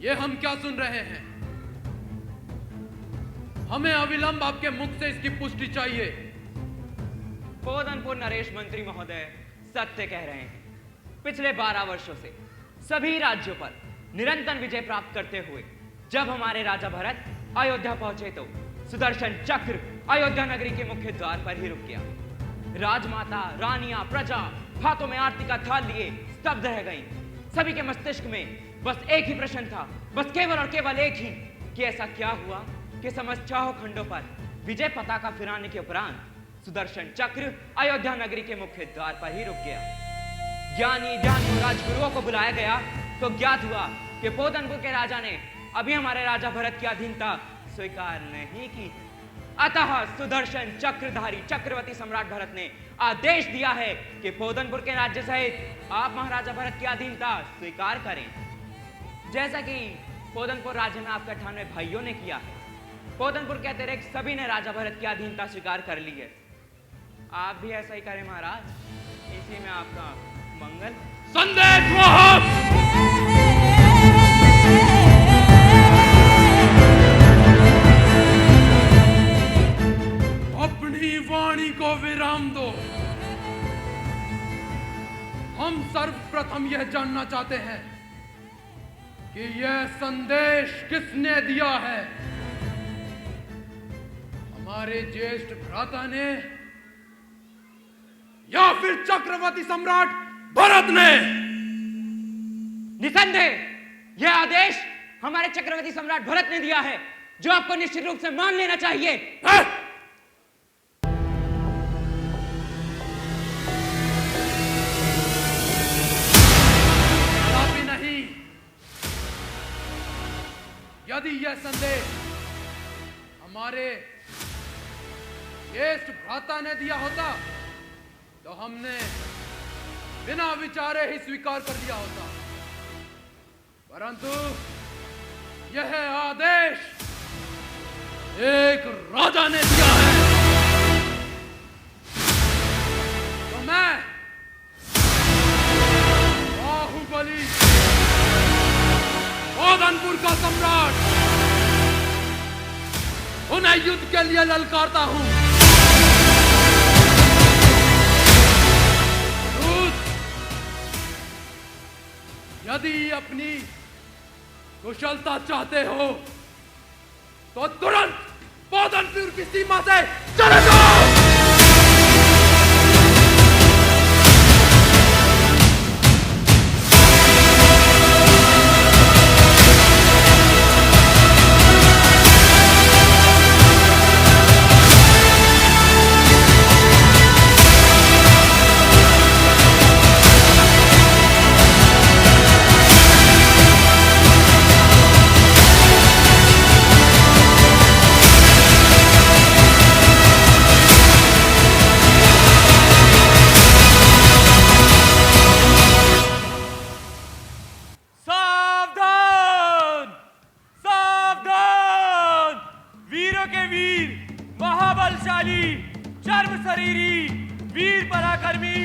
ये हम क्या सुन रहे हैं? हमें अविलंब आपके मुख से इसकी पुष्टि चाहिए। पोदनपुर नरेश मंत्री महोदय सत्य कह रहे हैं। पिछले 12 वर्षों से सभी राज्यों पर निरंतर विजय प्राप्त करते हुए जब हमारे राजा भरत अयोध्या पहुंचे तो सुदर्शन चक्र अयोध्या नगरी के मुख्य द्वार पर ही रुक गया। राजमाता, रानियां, प्रजा हाथों में आरती का थाल लिए स्तब्ध रह गईं। सभी के मस्तिष्क में बस एक ही प्रश्न था, बस केवल और केवल एक ही, कि ऐसा क्या हुआ कि समस्त 6 खंडों पर विजय पताका फहराने के उपरांत सुदर्शन चक्र अयोध्या नगरी के मुख्य द्वार पर ही रुक गया। ज्ञानी ध्यानी राजगुरुओं को बुलाया गया तो ज्ञात हुआ कि पोदनपुर के राजा ने अभी हमारे राजा भरत की अधीनता स्वीकार नहीं की। अतः सुदर्शन चक्रधारी चक्रवर्ती सम्राट भरत ने आदेश दिया है कि पोदनपुर के राज्य सहित आप महाराजा भरत की अधीनता स्वीकार करें, जैसा कि पोदनपुर राज्य में आपके 98 भाइयों ने किया है। पोदनपुर के अतिरिक्त सभी ने राजा भरत की अधीनता स्वीकार कर ली है। आप भी ऐसा ही करें महाराज, इसी में आपका मंगल। संदेश वाहक, अपनी वाणी को विराम दो। हम सर्वप्रथम यह जानना चाहते हैं कि यह संदेश किसने दिया है। हमारे ज्येष्ठ भ्राता ने या फिर चक्रवर्ती सम्राट भरत ने? निसंदेह यह आदेश हमारे चक्रवर्ती सम्राट भरत ने दिया है, जो आपको निश्चित रूप से मान लेना चाहिए। नहीं, यदि यह संदेश हमारे ज्येष्ठ भ्राता ने दिया होता तो हमने बिना विचारे ही स्वीकार कर लिया होता, परंतु यह आदेश एक राजा ने दिया है। तो मैं बाहुबली पोदनपुर का सम्राट उन्हें युद्ध के लिए ललकारता हूं। यदि अपनी कुशलता चाहते हो तो तुरंत पोदनपुर की सीमा से चले जाओ। वीर महाबलशाली चर्म शरीरी वीर पराक्रमी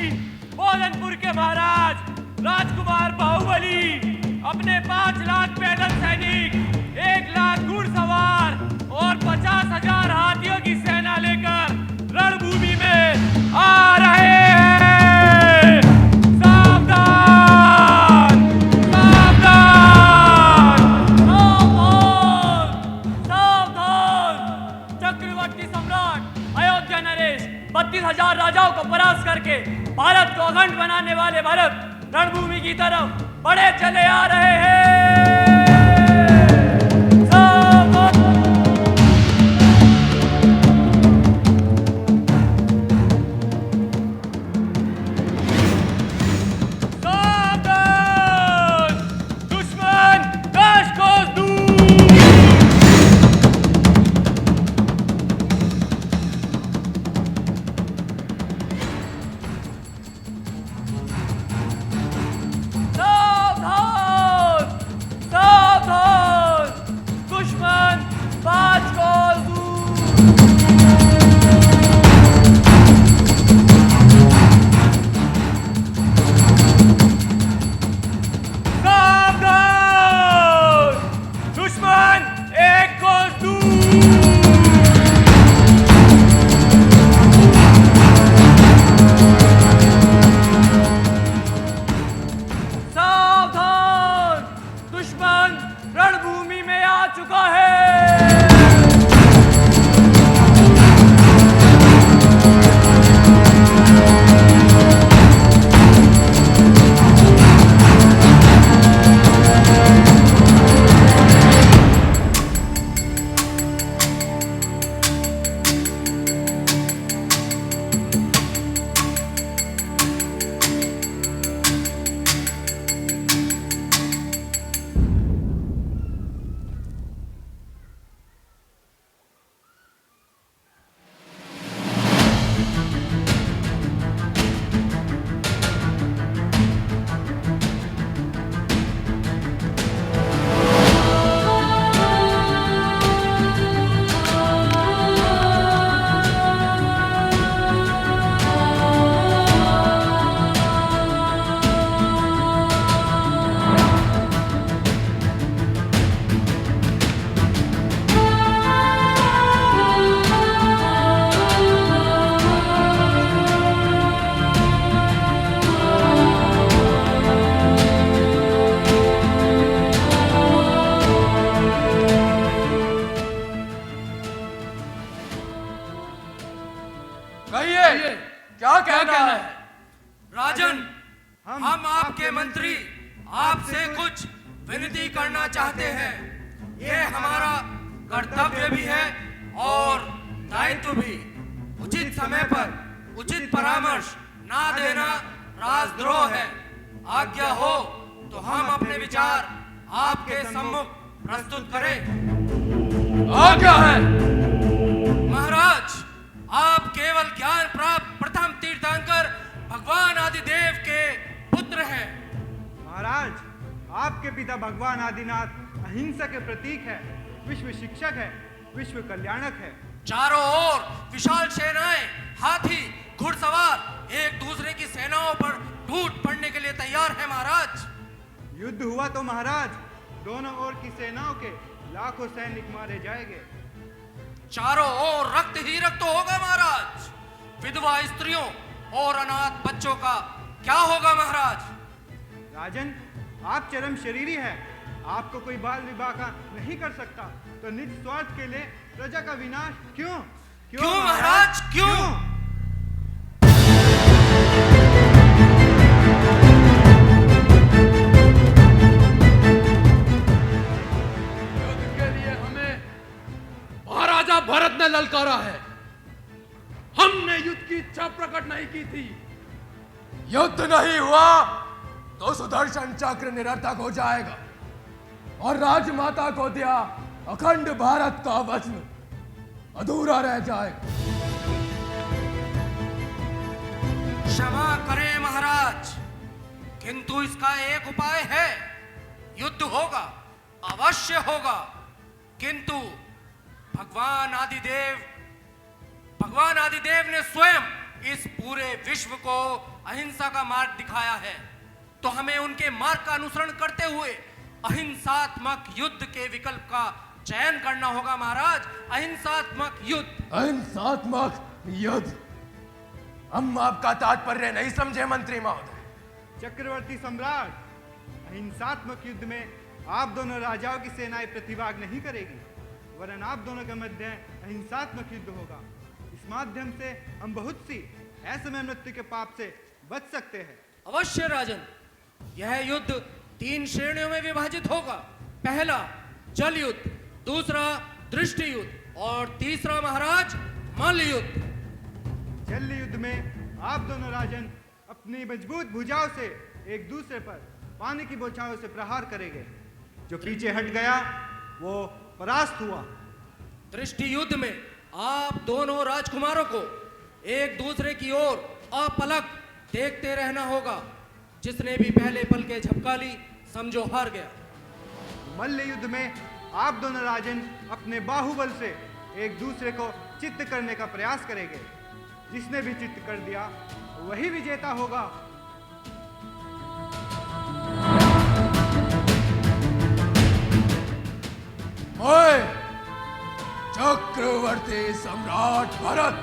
बोलनपुर के महाराज राजकुमार बाहुबली अपने 5 लाख पैदल सैनिक, 1 लाख घुड़सवार और 50,000 हाथियों की सेना लेकर रणभूमि में आ रहे हैं। सावधान, सावधान, सावधान। चक्रवर्ती सम्राट अयोध्या नरेश 32,000 राजाओं को परास्त करके भारत को अखंड बनाने वाले भरत रणभूमि की तरफ बड़े चले आ रहे हैं। रणभूमि में आ चुका है। क्या कहना है? राजन, हम आपके मंत्री आपसे कुछ विनती करना चाहते हैं। ये हमारा कर्तव्य भी है और दायित्व भी। उचित समय पर उचित परामर्श ना देना राजद्रोह है। आज्ञा हो तो हम अपने विचार आपके सम्मुख प्रस्तुत करें। आज्ञा है। महाराज, आप केवल ज्ञान प्राप्त प्रथम तीर्थंकर भगवान आदिदेव के पुत्र हैं। महाराज, आपके पिता भगवान आदिनाथ अहिंसा के प्रतीक है, विश्व शिक्षक है, विश्व कल्याणक है। चारों ओर विशाल सेनाएं, हाथी, घुड़सवार एक दूसरे की सेनाओं पर टूट पड़ने के लिए तैयार है। महाराज, युद्ध हुआ तो महाराज दोनों ओर की सेनाओं के लाखों सैनिक मारे जाएंगे। चारों ओर रक्त ही रक्त होगा महाराज। विधवा स्त्रियों और अनाथ बच्चों का क्या होगा महाराज? राजन, आप चरम शरीरी हैं। आपको कोई बाल विवाह का नहीं कर सकता, तो निज स्वार्थ के लिए प्रजा का विनाश क्यों? क्यों महाराज, क्यों? युद्ध के लिए हमें महाराजा भरत ने ललकारा है। हमने युद्ध की इच्छा प्रकट नहीं की थी। युद्ध नहीं हुआ तो सुदर्शन चक्र निरर्थक हो जाएगा और राजमाता को दिया अखंड भारत का वचन अधूरा रह जाएगा। क्षमा करें महाराज, किंतु इसका एक उपाय है। युद्ध होगा, अवश्य होगा, किंतु भगवान आदिदेव ने स्वयं इस पूरे विश्व को अहिंसा का मार्ग दिखाया है, तो हमें उनके मार्ग का अनुसरण करते हुए अहिंसात्मक युद्ध के विकल्प का चयन करना होगा महाराज। अहिंसात्मक युद्ध। अहिंसात्मक युद्ध? हम आपका तात्पर्य नहीं समझे मंत्री महोदय। चक्रवर्ती सम्राट, अहिंसात्मक युद्ध में आप दोनों राजाओं की सेनाएं प्रतिभाग नहीं करेगी, वरन आप दोनों के मध्य अहिंसात्मक युद्ध होगा। इस माध्यम से हम बहुत सी असमय मृत्यु के पाप से बच सकते हैं। अवश्य राजन, यह युद्ध 3 श्रेणियों में विभाजित होगा। पहला जल युद्ध, दूसरा दृष्टि युद्ध और तीसरा महाराज मल्ल युद्ध। जल युद्ध में आप दोनों राजन अपनी मजबूत भुजाओं से एक दूसरे पर पानी की बौछारों से प्रहार करेंगे। जो पीछे हट गया वो परास्त हुआ। दृष्टि युद्ध में आप दोनों राजकुमारों को एक दूसरे की ओर अपलक देखते रहना होगा। जिसने भी पहले पल के झपका ली समझो हार गया। मल्ल युद्ध में आप दोनों राजन अपने बाहुबल से एक दूसरे को चित्त करने का प्रयास करेंगे। जिसने भी चित्त कर दिया वही विजेता होगा। ओए चक्रवर्ती सम्राट भरत,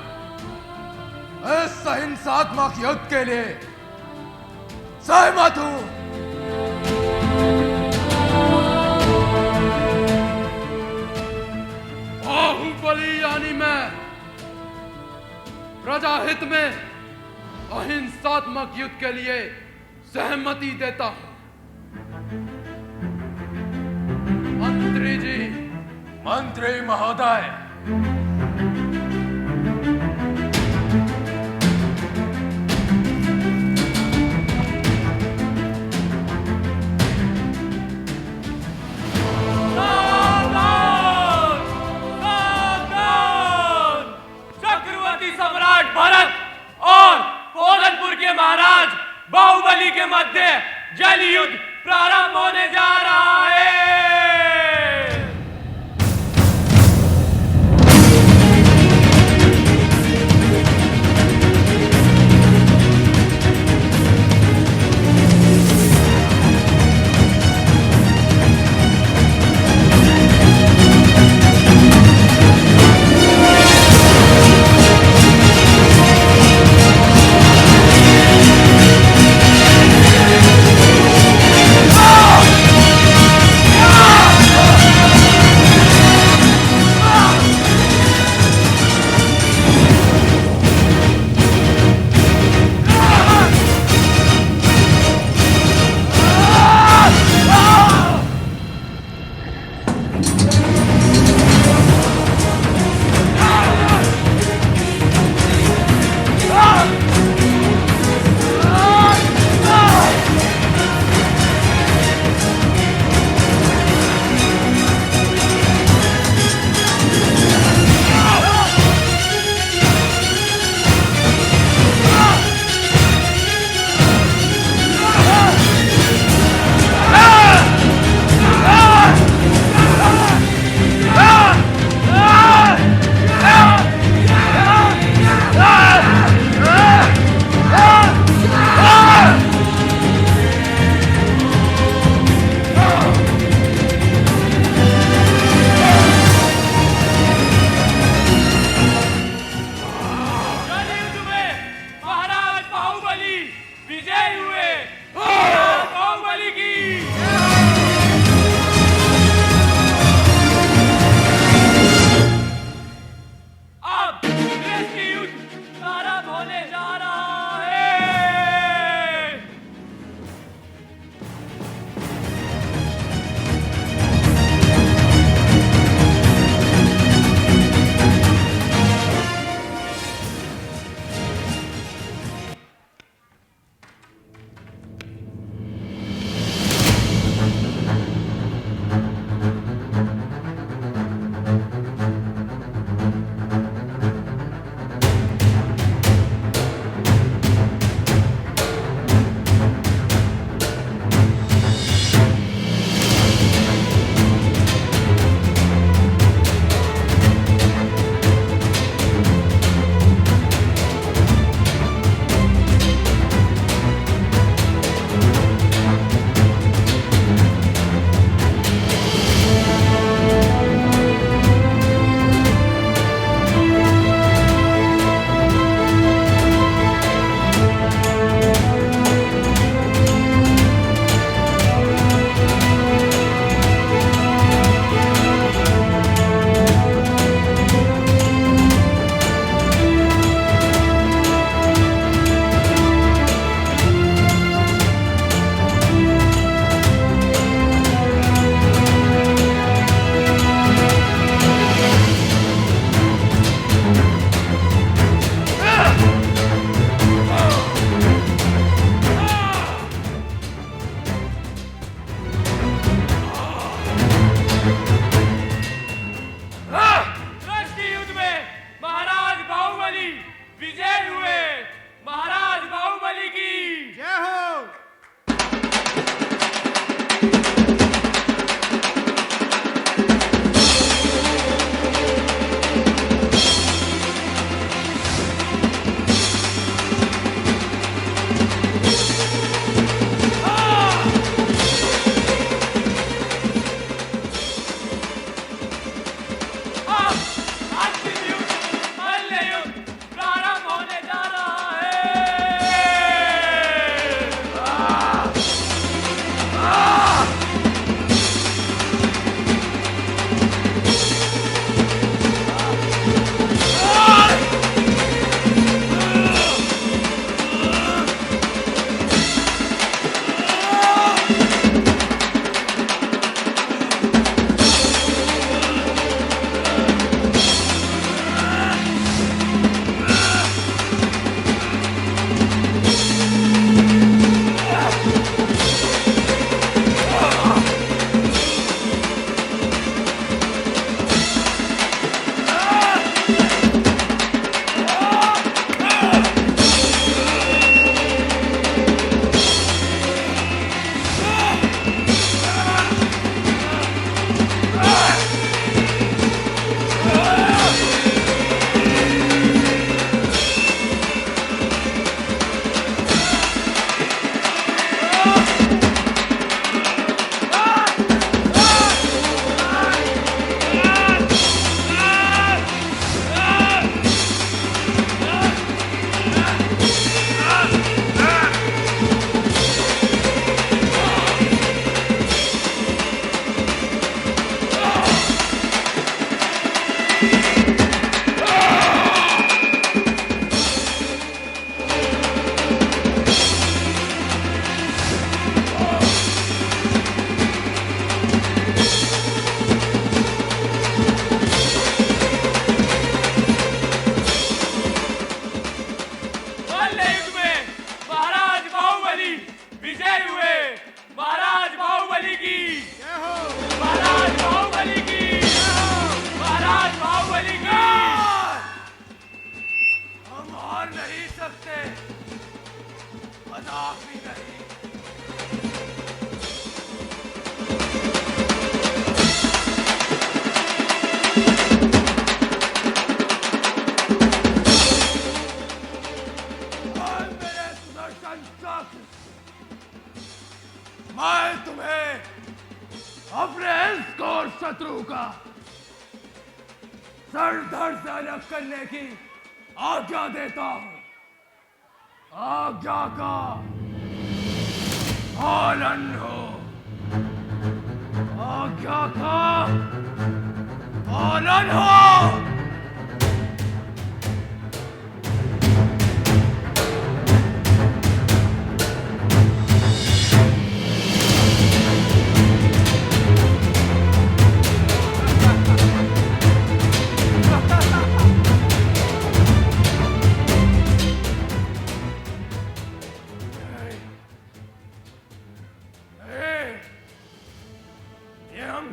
इस अहिंसात्मक युद्ध के लिए सहमत हूं। बाहुबली यानी मैं प्रजाहित में अहिंसात्मक युद्ध के लिए सहमति देता हूं। मंत्री जी। मंत्री महोदय, चक्रवर्ती सम्राट भरत और पोलनपुर के महाराज बाहुबली के मध्य जल युद्ध प्रारंभ होने जा रहा है। Ah! विजय हुए। महाराज बाहुबली की जय हो। मैं तुम्हें अपने इस घोर शत्रु का सर धड़ से अलग करने की आज्ञा देता हूं। आज्ञा का पालन हो। आज्ञा का पालन हो।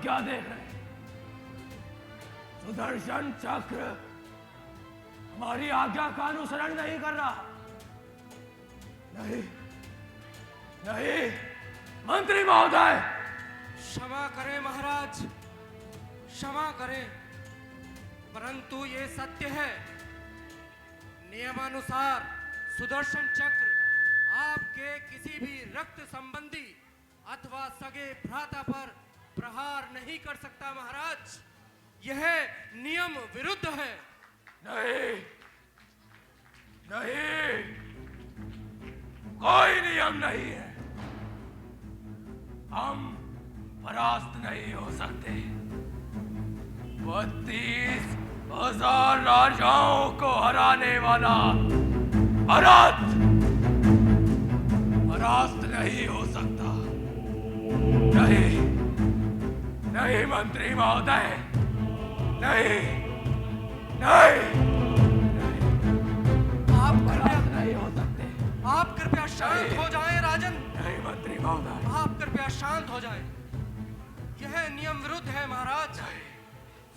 क्या देख रहे हैं? सुदर्शन चक्र हमारी आज्ञा का अनुसरण नहीं कर रहा। नहीं नहीं मंत्री महोदय, क्षमा करें महाराज, क्षमा करें, परंतु ये सत्य है। नियमानुसार सुदर्शन चक्र आपके किसी भी रक्त संबंधी अथवा सगे भ्राता पर प्रहार नहीं कर सकता महाराज। यह नियम विरुद्ध है। नहीं नहीं, कोई नियम नहीं है। हम परास्त नहीं हो सकते। 32,000 राजाओं को हराने वाला भरत परास्त नहीं हो सकता। नहीं नहीं मंत्री महोदय, नहीं नहीं, आप कृपया नहीं हो सकते। आप कृपया शांत हो जाएं राजन। नहीं मंत्री महोदय, आप कृपया शांत हो जाएं। यह नियम विरुद्ध है महाराज।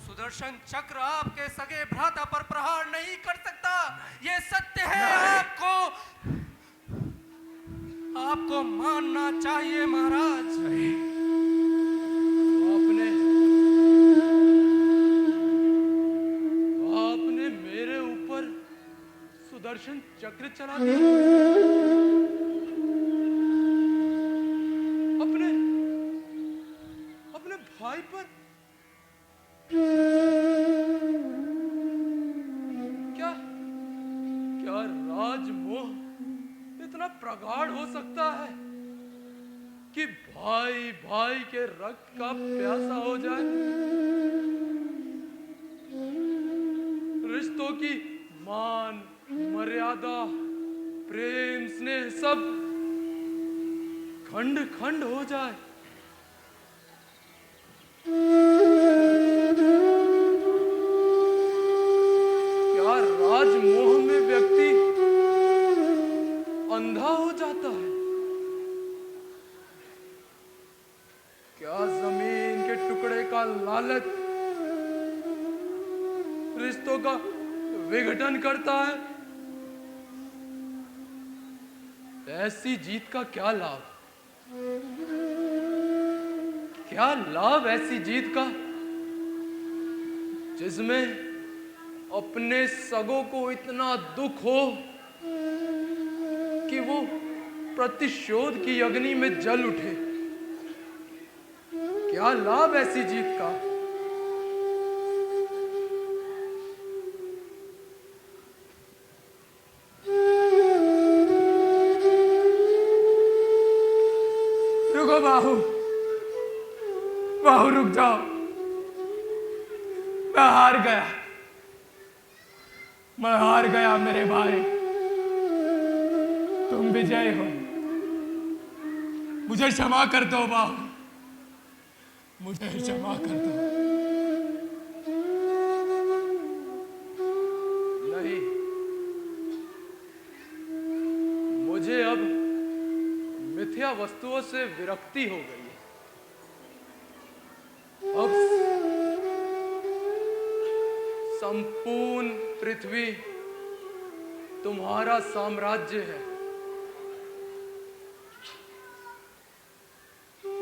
सुदर्शन चक्र आपके सगे भ्राता पर प्रहार नहीं कर सकता। यह सत्य सुदर्शन चक्र चलाते अपने अपने भाई पर क्या क्या राजमोह इतना प्रगाढ़ हो सकता है कि भाई भाई के रक्त का प्यासा हो जाए? रिश्तों की मान, मर्यादा, प्रेम, स्नेह सब खंड खंड हो जाए। क्या राजमोह में व्यक्ति अंधा हो जाता है? क्या जमीन के टुकड़े का लालच रिश्तों का विघटन करता है? ऐसी जीत का क्या लाभ? क्या लाभ ऐसी जीत का जिसमें अपने सगों को इतना दुख हो कि वो प्रतिशोध की अग्नि में जल उठे? क्या लाभ ऐसी जीत का? रुको बाहु, बाहु रुक जाओ। मैं हार गया, मैं हार गया मेरे भाई। तुम विजय हो, मुझे क्षमा कर दो बाहु, मुझे क्षमा कर दो। नहीं, मुझे अब मिथ्या वस्तुओं से विरक्ति हो गई है। अब संपूर्ण पृथ्वी तुम्हारा साम्राज्य है।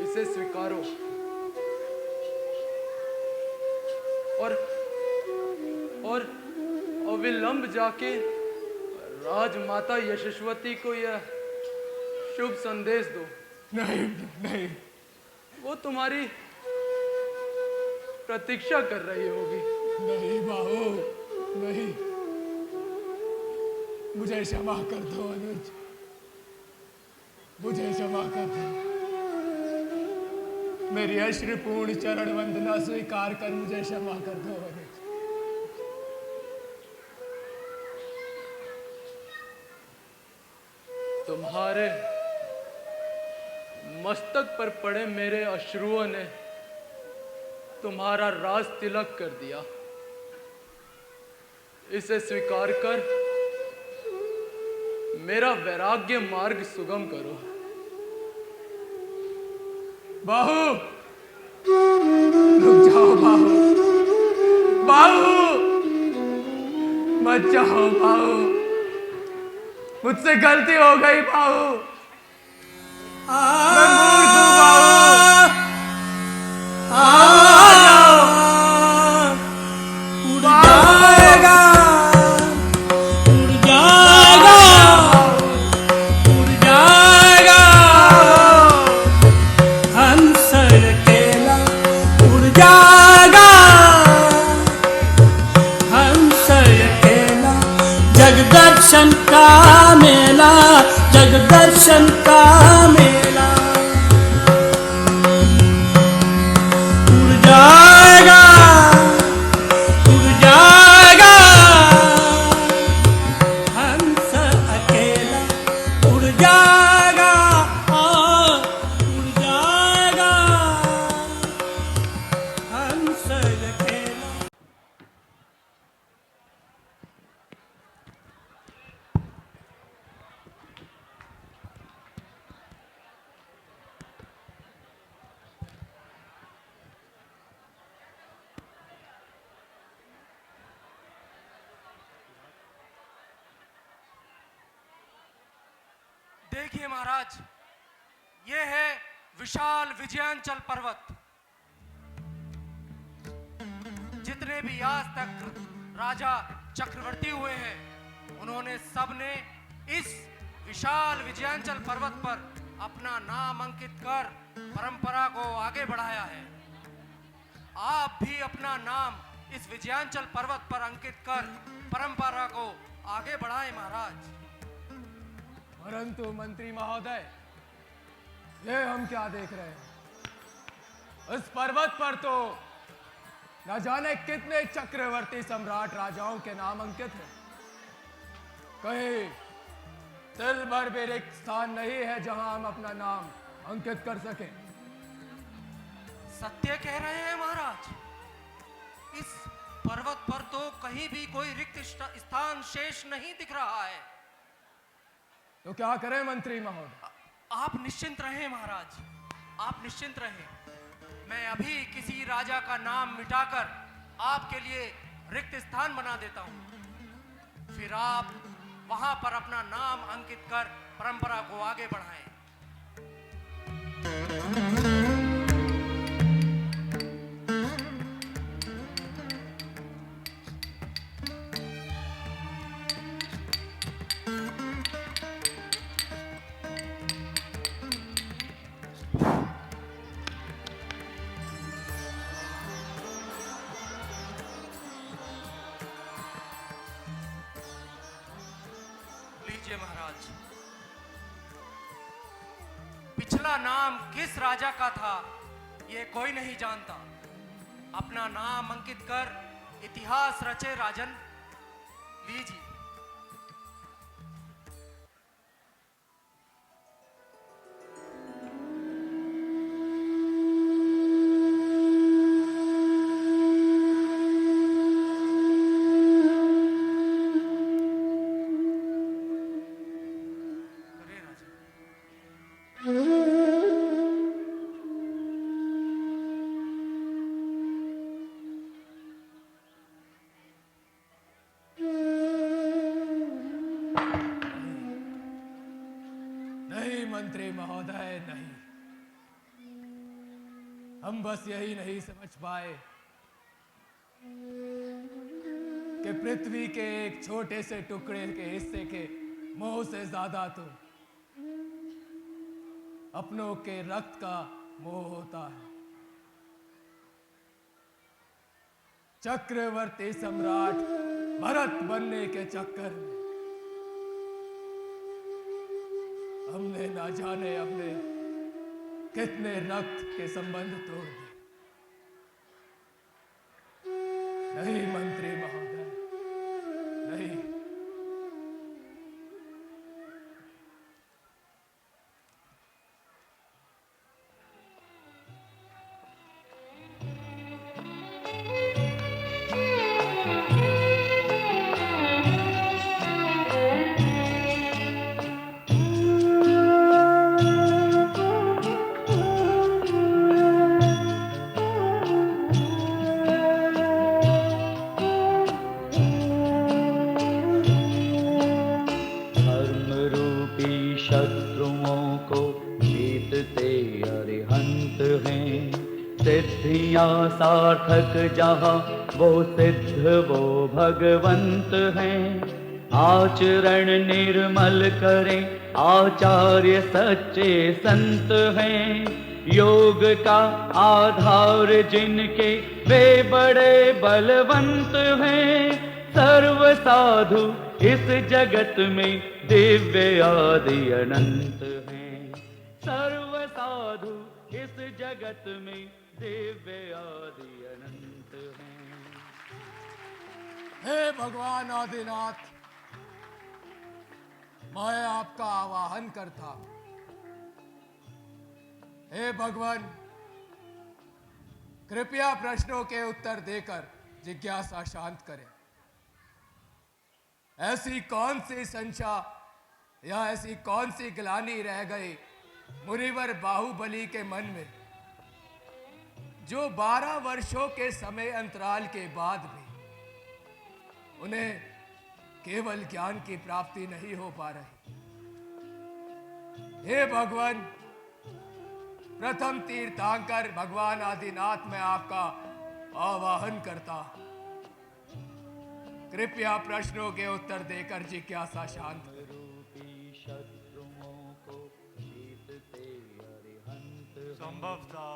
इसे स्वीकारो और अविलंब जाके राजमाता यशस्वती को यह शुभ संदेश दो। नहीं नहीं, वो तुम्हारी प्रतीक्षा कर रही होगी। नहीं बाबू, नहीं, मुझे क्षमा कर दो अनुज, मुझे क्षमा कर दो। मेरी अश्रुपूर्ण चरण वंदना स्वीकार कर मुझे क्षमा कर दो अनुज। तुम्हारे मस्तक पर पड़े मेरे अश्रुओं ने तुम्हारा राज तिलक कर दिया। इसे स्वीकार कर मेरा वैराग्य मार्ग सुगम करो। बाहु, रुक जाओ बाहु, बाहु, मत जाओ बाहु, मुझसे गलती हो गई बाहु, मैं मूर्ख हूं बाहु, उड़ जाएगा, उड़ जाएगा, उड़ जाएगा, हंस अकेला उड़ जाएगा, हंस अकेला, जगदर्शन का मेला, जगदर्शन का मेला, उड़ जाएगा, उड़ जाएगा, हंस अकेला उड़ जाएगा, उड़ जाएगा, हंस अकेला। देखिए महाराज, ये है विशाल विजयांचल पर्वत। जितने भी आज तक राजा चक्रवर्ती हुए हैं, उन्होंने उन्होंने सबने इस विशाल विजयांचल पर्वत पर अपना नाम अंकित कर परंपरा को आगे बढ़ाया है। आप भी अपना नाम इस विजयांचल पर्वत पर अंकित कर परंपरा को आगे बढ़ाएं महाराज। परंतु मंत्री महोदय, ये हम क्या देख रहे हैं? उस पर्वत पर तो न जाने कितने चक्रवर्ती सम्राट राजाओं के नाम अंकित हैं। कहीं तिल भर भी रिक्त स्थान नहीं है जहां हम अपना नाम अंकित कर सकें। सत्य कह रहे हैं महाराज। इस पर्वत पर तो कहीं भी कोई रिक्त स्थान शेष नहीं दिख रहा है। तो क्या करें मंत्री महोदय? आप निश्चिंत रहें महाराज, आप निश्चिंत रहें। मैं अभी किसी राजा का नाम मिटाकर आपके लिए रिक्त स्थान बना देता हूं। फिर आप वहां पर अपना नाम अंकित कर परंपरा को आगे बढ़ाएं। लीजिए महाराज, पिछला नाम किस राजा का था ये कोई नहीं जानता। अपना नाम अंकित कर इतिहास रचे राजन। लीजिए। नहीं मंत्री महोदय, नहीं। हम बस यही नहीं समझ पाए कि पृथ्वी के एक छोटे से टुकड़े के हिस्से के मोह से ज्यादा तो अपनों के रक्त का मोह होता है। चक्रवर्ती सम्राट भरत बनने के चक्कर में हमने ना जाने अपने कितने रक्त के संबंध तोड़ दिए। नहीं मंत्री महोदय, नहीं। शत्रुओं को जीतते अरिहंत हैं। सिद्धियां सार्थक जहाँ वो सिद्ध वो भगवंत हैं। आचरण निर्मल करें आचार्य सच्चे संत हैं। योग का आधार जिनके वे बड़े बलवंत हैं। सर्व साधु इस जगत में दिव्य आदि अनंत हैं। सर्व साधु इस जगत में दिव्य आदि अनंत हैं। हे भगवान आदिनाथ, मैं आपका आवाहन करता हूं। हे भगवान, कृपया प्रश्नों के उत्तर देकर जिज्ञासा शांत करें। ऐसी कौन सी संशा या ऐसी कौन सी ग्लानि रह गई मुनिवर बाहुबली के मन में, जो 12 वर्षों के समय अंतराल के बाद भी उन्हें केवल ज्ञान की प्राप्ति नहीं हो पा रही। हे भगवान, प्रथम तीर्थंकर भगवान आदिनाथ, मैं आपका आवाहन करता हूं। कृपया प्रश्नों के उत्तर देकर जिज्ञासा शांत करें। संभवतः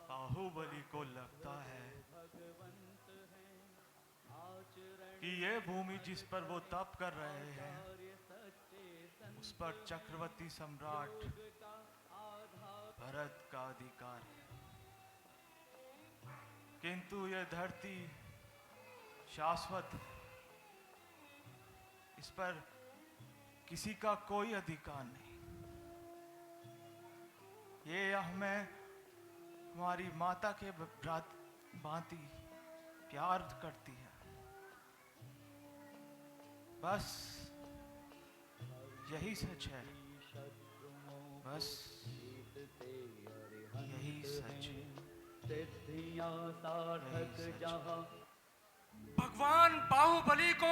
बाहुबली को लगता है कि ये भूमि जिस पर वो तप कर रहे हैं उस पर चक्रवर्ती सम्राट भरत का अधिकार है, किंतु ये धरती शाश्वत है, इस पर किसी का कोई अधिकार नहीं। ये हमें हमारी माता के भांति प्यार करती है, बस यही सच है, बस यही सच है। भगवान बाहुबली को